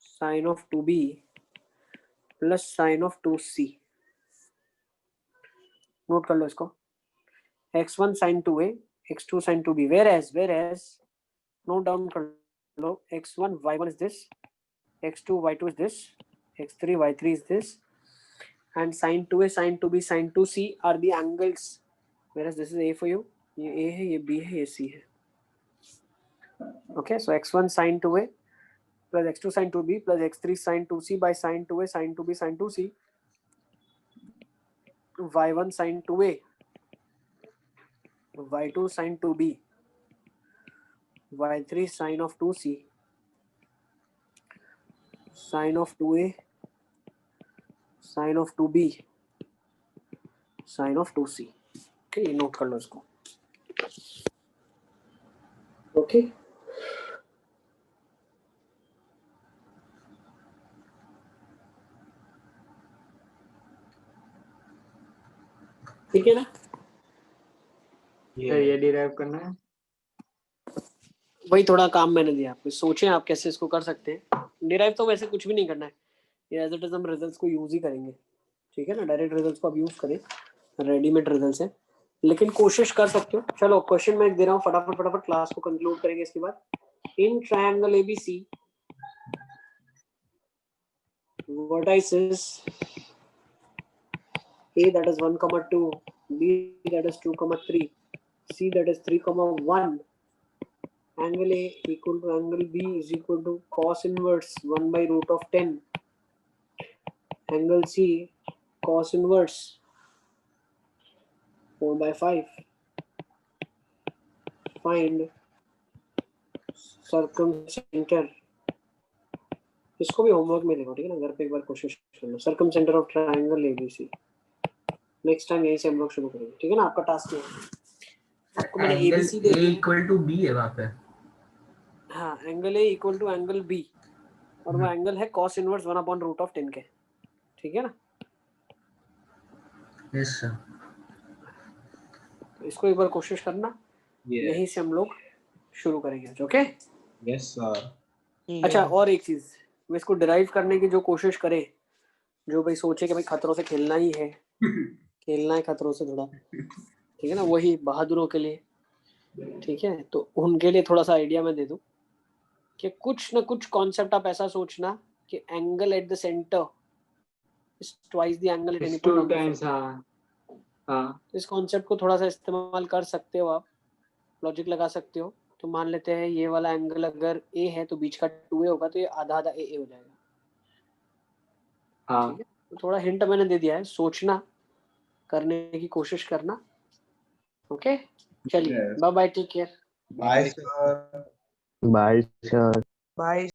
sin of 2b plus sin of 2c। Note कर लो इसको, x1 sin 2a, x2 sin 2b, whereas note down कर लो, x1 y1 is this, x2 y2 is this, x3 y3 is this, and sin 2a sin 2b sin 2c are the angles, whereas this is a for you, ये a है, ये b है, ये c है। Okay, so x1 sin 2a plus x2 sin 2b plus x3 sin 2c by sin 2a sin 2b sin 2c, y1 sin 2a, y2 sin 2b, y3 sin of 2c, sin of 2a, sin of 2b, sin of 2c। Okay, note कर लो इसको। ओके, ठीक है ना? ये डिराइव करना है। वही थोड़ा काम मैंने दिया आपको, सोचें आप कैसे इसको कर सकते हैं। डिराइव तो वैसे कुछ भी नहीं करना है, ये एज इट इज हम रिजल्ट्स को यूज ही करेंगे, ठीक है ना? डायरेक्ट रिजल्ट्स को आप यूज करें, रेडीमेड रिजल्ट्स है, लेकिन कोशिश कर सकते हो। चलो क्वेश्चन मैं दे रहा हूँ, फटाफट फटाफट क्लास को कंक्लूड करेंगे इसके बाद। In triangle ABC vertices A that is 1,2, B that is 2,3, C that is 3,1, angle A equal to angle B is equal to cos inverse 1 by root of 10, angle C cos inverse 4 by 5, find circumcenter। इसको भी होमवर्क में देखो, ठीक है ना? घर पे एक बार कोशिश कर लो, circumcentre of triangle ABC. Next time यहीं से हम लोग शुरू करेंगे, ठीक है ना? आपका टास्क है, आपको मैंने एंगल एबीसी दे ए दिया है। इक्वल टू बी है वहां पे। हाँ, angle A equal to angle B, और वो एंगल है cos inverse 1 upon root of 10 के, ठीक है ना? Yes sir. तो इसको एक बार कोशिश करना, यहीं से हम लोग शुरू करेंगे, ओके? Yes, sir. अच्छा, और एक चीज, मैं इसको डिराइव करने की जो कोशिश करे, जो भाई सोचे कि भाई खतरों से खेलना ही है, खेलना है खतरों से थोड़ा, ठीक है ना? वही बहादुरों के लिए, ठीक है? तो उनके लिए थोड़ा सा आइडिया मैं दे दूं कि कुछ ना कुछ कॉन्सेप्ट आप ऐसा सोचना कि angle at the centre is twice the angle at any point 2 on the times. Front. हाँ हाँ इस कॉन्सेप्ट को थोड़ा सा इस्तेमाल कर सकते हो आप, लॉजिक लगा सकते हो। तो मान लेते हैं ये वाला एंगल अगर ए है तो बीच का 2a होगा, तो ये आधा आधा ए हो जाएगा, हाँ। ठीक है? तो थोड़ा हिंट मैंने दे दिया है, सोचना, करने की कोशिश करना, ओके? चलिए, Yes. Bye bye, take care. Bye, sir. Bye sir. Bye.